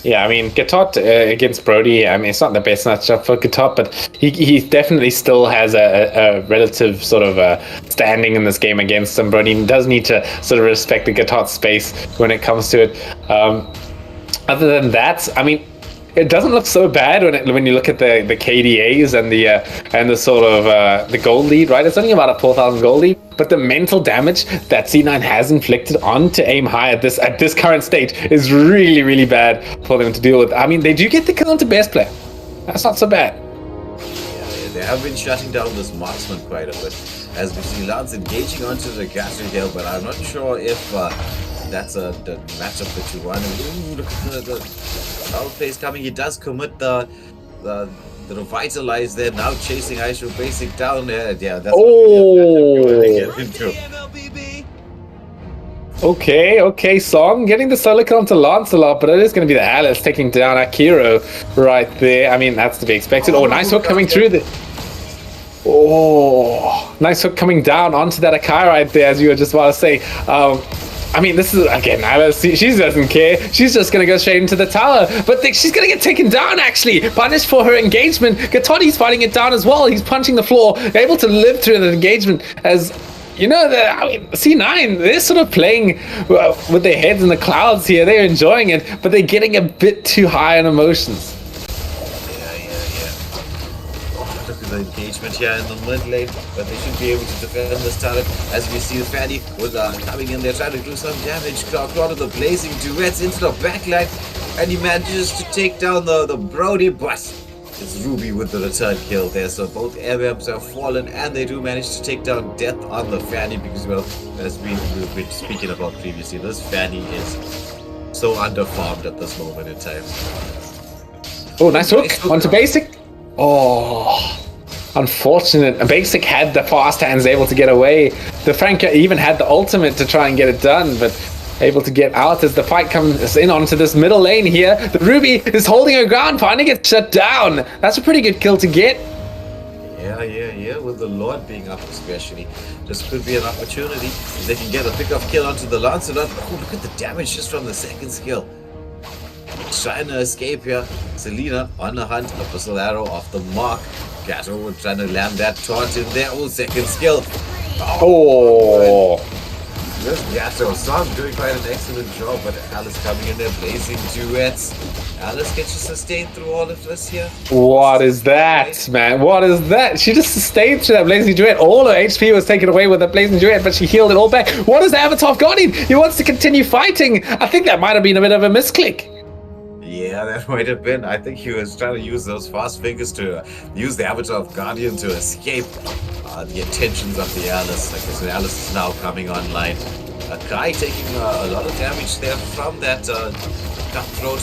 Yeah, I mean, Gatot against Brody, I mean, it's not the best matchup for Gatot, but he definitely still has a relative sort of standing in this game against him. Brody does need to sort of respect the Gatot space when it comes to it. Other than that, I mean, it doesn't look so bad when you look at the KDAs and the sort of the gold lead, right? It's only about a 4,000 gold lead, but the mental damage that C9 has inflicted onto Aim High at this current state is really, really bad for them to deal with. I mean, they do get the kill onto best player. That's not so bad. Yeah, they have been shutting down this marksman quite a bit, as we see Lance engaging onto the Gatling Hill, but I'm not sure if that's the matchup that you want. Ooh, look at the foul plays coming. He does commit the Revitalize there, now chasing Aisho Basic down there. Yeah, that's what you want to get into. Okay, Song getting the solo kill onto Lancelot, but it is going to be the Alice taking down Akiro right there. I mean, that's to be expected. Oh, nice hook coming through the... Oh, nice hook coming down onto that Akai right there, as you were just about to say. I mean, this is, again, Alice, she doesn't care. She's just going to go straight into the tower. But she's going to get taken down, actually. Punished for her engagement. Gatotti's fighting it down as well. He's punching the floor. Able to live through the engagement as... You know, C9, they're sort of playing with their heads in the clouds here. They're enjoying it, but they're getting a bit too high on emotions. Yeah. Look at the engagement here in the mid lane, but they should be able to defend this turret. As we see Fanny with coming in there, trying to do some damage. Claude of the blazing duets into the backline, and he manages to take down the Brody, but it's Ruby with the return kill there. So both airwebs have fallen, and they do manage to take down Death on the Fanny because, well, as we've been speaking about previously, this Fanny is so underfarmed at this moment in time. Oh, nice hook. Nice hook. Onto basic. Oh, unfortunate. Basic had the fast hands, able to get away. The Franco even had the ultimate to try and get it done, but able to get out as the fight comes in onto this middle lane here. The Ruby is holding her ground, finally gets shut down. That's a pretty good kill to get. Yeah, with the Lord being up especially. This could be an opportunity. If they can get a pick-off kill onto the Lancelot. Oh, look at the damage just from the second skill. Trying to escape here. Selena on the hunt. A pistol arrow off the mark. Gato trying to land that taunt in there. Oh, second skill. Oh. This Gato, Storm doing quite an excellent job, but Alice coming in there, blazing duets. Alice, can she sustain through all of this here? What is that, man? What is that? She just sustained through that blazing duet. All her HP was taken away with that blazing duet, but she healed it all back. What has Avatar got in? He wants to continue fighting. I think that might have been a bit of a misclick. Yeah, that might have been. I think he was trying to use those fast fingers to use the Avatar of Guardian to escape the attentions of the Alice. Like I said, Alice is now coming online. Kai taking a lot of damage there from that cutthroat.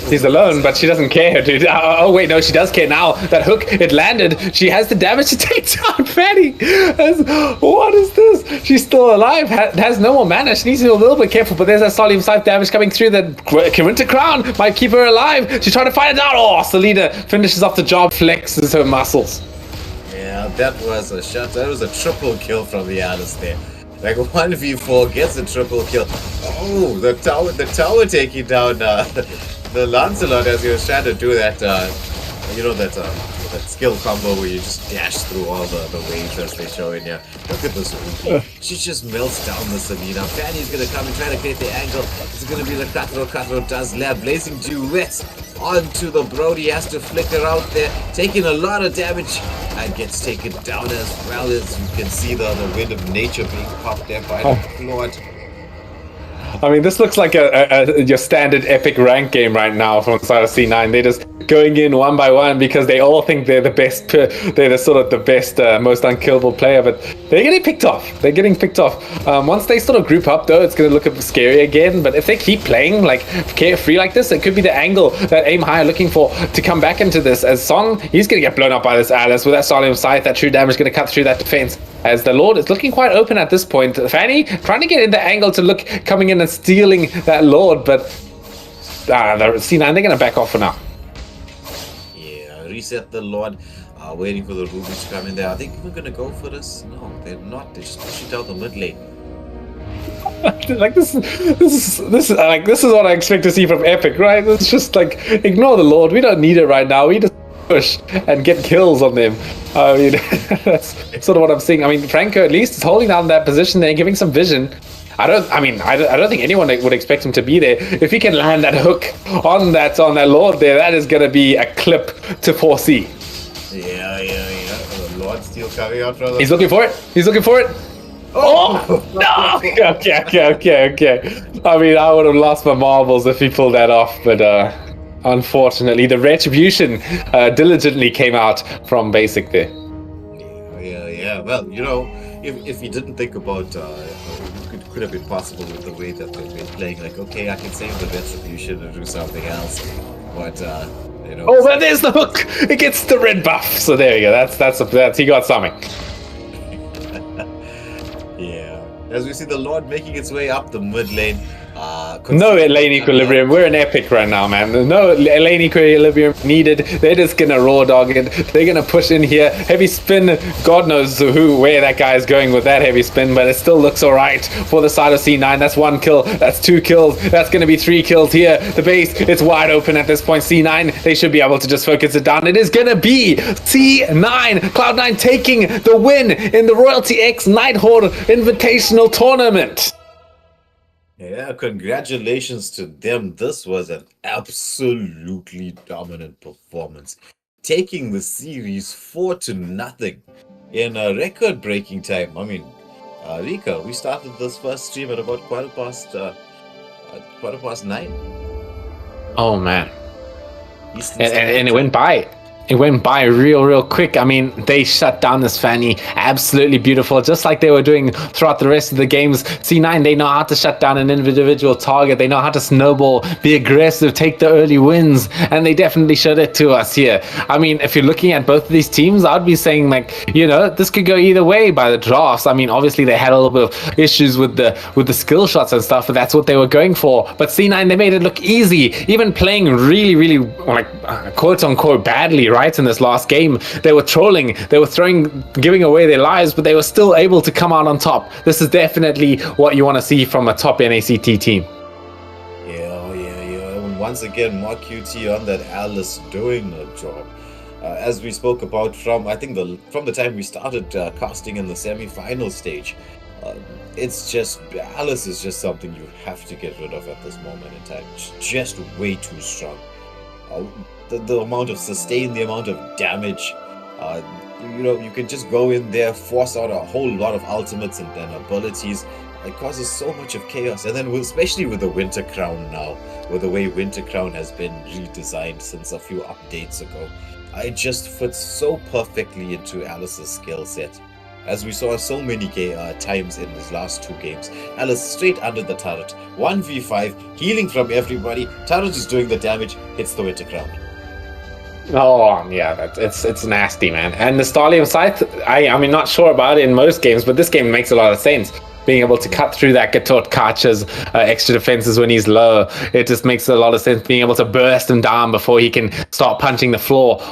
She's alone, but she doesn't care, dude. Oh, wait, no, she does care now. That hook, it landed. She has the damage to take down Fanny. What is this? She's still alive, has no more mana. She needs to be a little bit careful, but there's that Solemn Scythe damage coming through. The Winter Crown might keep her alive. She's trying to fight it out. Oh, Selena finishes off the job, flexes her muscles. Yeah, that was a shot. That was a triple kill from the Alice there. Like 1v4 gets a triple kill. Oh, the tower taking down the Lancelot as he was trying to do that, that skill combo where you just dash through all the waves as they show in here. Look at this Ruby. She just melts down the Selena. Fanny's gonna come and try to create the angle. It's gonna be the Cutthroat does land. Blazing duets onto the Brody. Has to flicker out there, taking a lot of damage and gets taken down as well. As you can see the wind of nature being popped there by the Lord. I mean, this looks like your standard epic rank game right now from the side of C9. They're just going in one by one because they all think they're the best. They're the sort of the best, most unkillable player, but they're getting picked off. They're getting picked off. Once they sort of group up, though, it's going to look a bit scary again. But if they keep playing like carefree like this, it could be the angle that Aim High are looking for to come back into this. As Song, he's going to get blown up by this Alice with that Solemn Scythe. That true damage going to cut through that defense. As the Lord is looking quite open at this point. Fanny trying to get in the angle to look, coming in and stealing that Lord, but the C9, they're going to back off for now. Yeah, reset the Lord, waiting for the Ruby to come in there. I think we're going to go for this. No, they're not. They just push it out the mid lane. Like this is what I expect to see from Epic, right? It's just like, ignore the Lord. We don't need it right now. We just push and get kills on them. I mean, that's sort of what I'm seeing. I mean, Franco at least is holding down that position there, giving some vision. I don't think anyone would expect him to be there. If he can land that hook on that Lord there, that is going to be a clip to foresee. Yeah. The Lord still coming out from the... He's looking for it. Oh no! Okay. I mean, I would have lost my marbles if he pulled that off, but unfortunately, the retribution diligently came out from Basic there. Yeah. Well, if he didn't think about it could have been possible with the way that they've been playing. Like, okay, I can save the retribution and do something else, but Oh, but there's the hook. It gets the red buff. So there you go. That's he got something. Yeah. As we see the Lord making its way up the mid lane. No lane equilibrium. We're in Epic right now, man. No lane equilibrium needed. They're just gonna raw dog it. They're gonna push in here. Heavy spin. God knows where that guy is going with that heavy spin, but it still looks alright for the side of C9. That's 1 kill. That's 2 kills. That's gonna be 3 kills here. The base, it's wide open at this point. C9, they should be able to just focus it down. It is gonna be C9. Cloud9 taking the win in the Royalty X Nighthorde Invitational Tournament. Yeah, congratulations to them. This was an absolutely dominant performance. Taking the series 4-0 in a record-breaking time. I mean, Rika, we started this first stream at about quarter past 9. Oh man. Eastern And it went by. it went by real quick. I mean, they shut down this Fanny. Absolutely beautiful, just like they were doing throughout the rest of the games. C9, they know how to shut down an individual target. They know how to snowball, be aggressive, take the early wins, and they definitely showed it to us here. I mean, if you're looking at both of these teams, I'd be saying, like, you know, this could go either way by the drafts. I mean, obviously they had a little bit of issues with the skill shots and stuff, but that's what they were going for. But C9, they made it look easy, even playing really like quote unquote badly, right? In this last game, they were trolling, they were giving away their lives, but they were still able to come out on top. This is definitely what you want to see from a top NACT team. Yeah. And once again, more QT on that Alice doing the job. As we spoke about from the time we started casting in the semi-final stage, it's just Alice is just something you have to get rid of at this moment in time. It's just way too strong. The amount of sustain, the amount of damage, you can just go in there, force out a whole lot of ultimates and abilities. It causes so much of chaos, and then especially with the Winter Crown now, with the way Winter Crown has been redesigned since a few updates ago, it just fits so perfectly into Alice's skill set. As we saw so many times in these last two games, Alice straight under the turret, 1v5, healing from everybody, turret is doing the damage, hits the Winter Crown. Oh yeah, it's nasty, man. And the Starlium Scythe, I'm not sure about it in most games, but this game makes a lot of sense. Being able to cut through that Gatot Karcher's extra defenses when he's low, it just makes a lot of sense. Being able to burst him down before he can start punching the floor.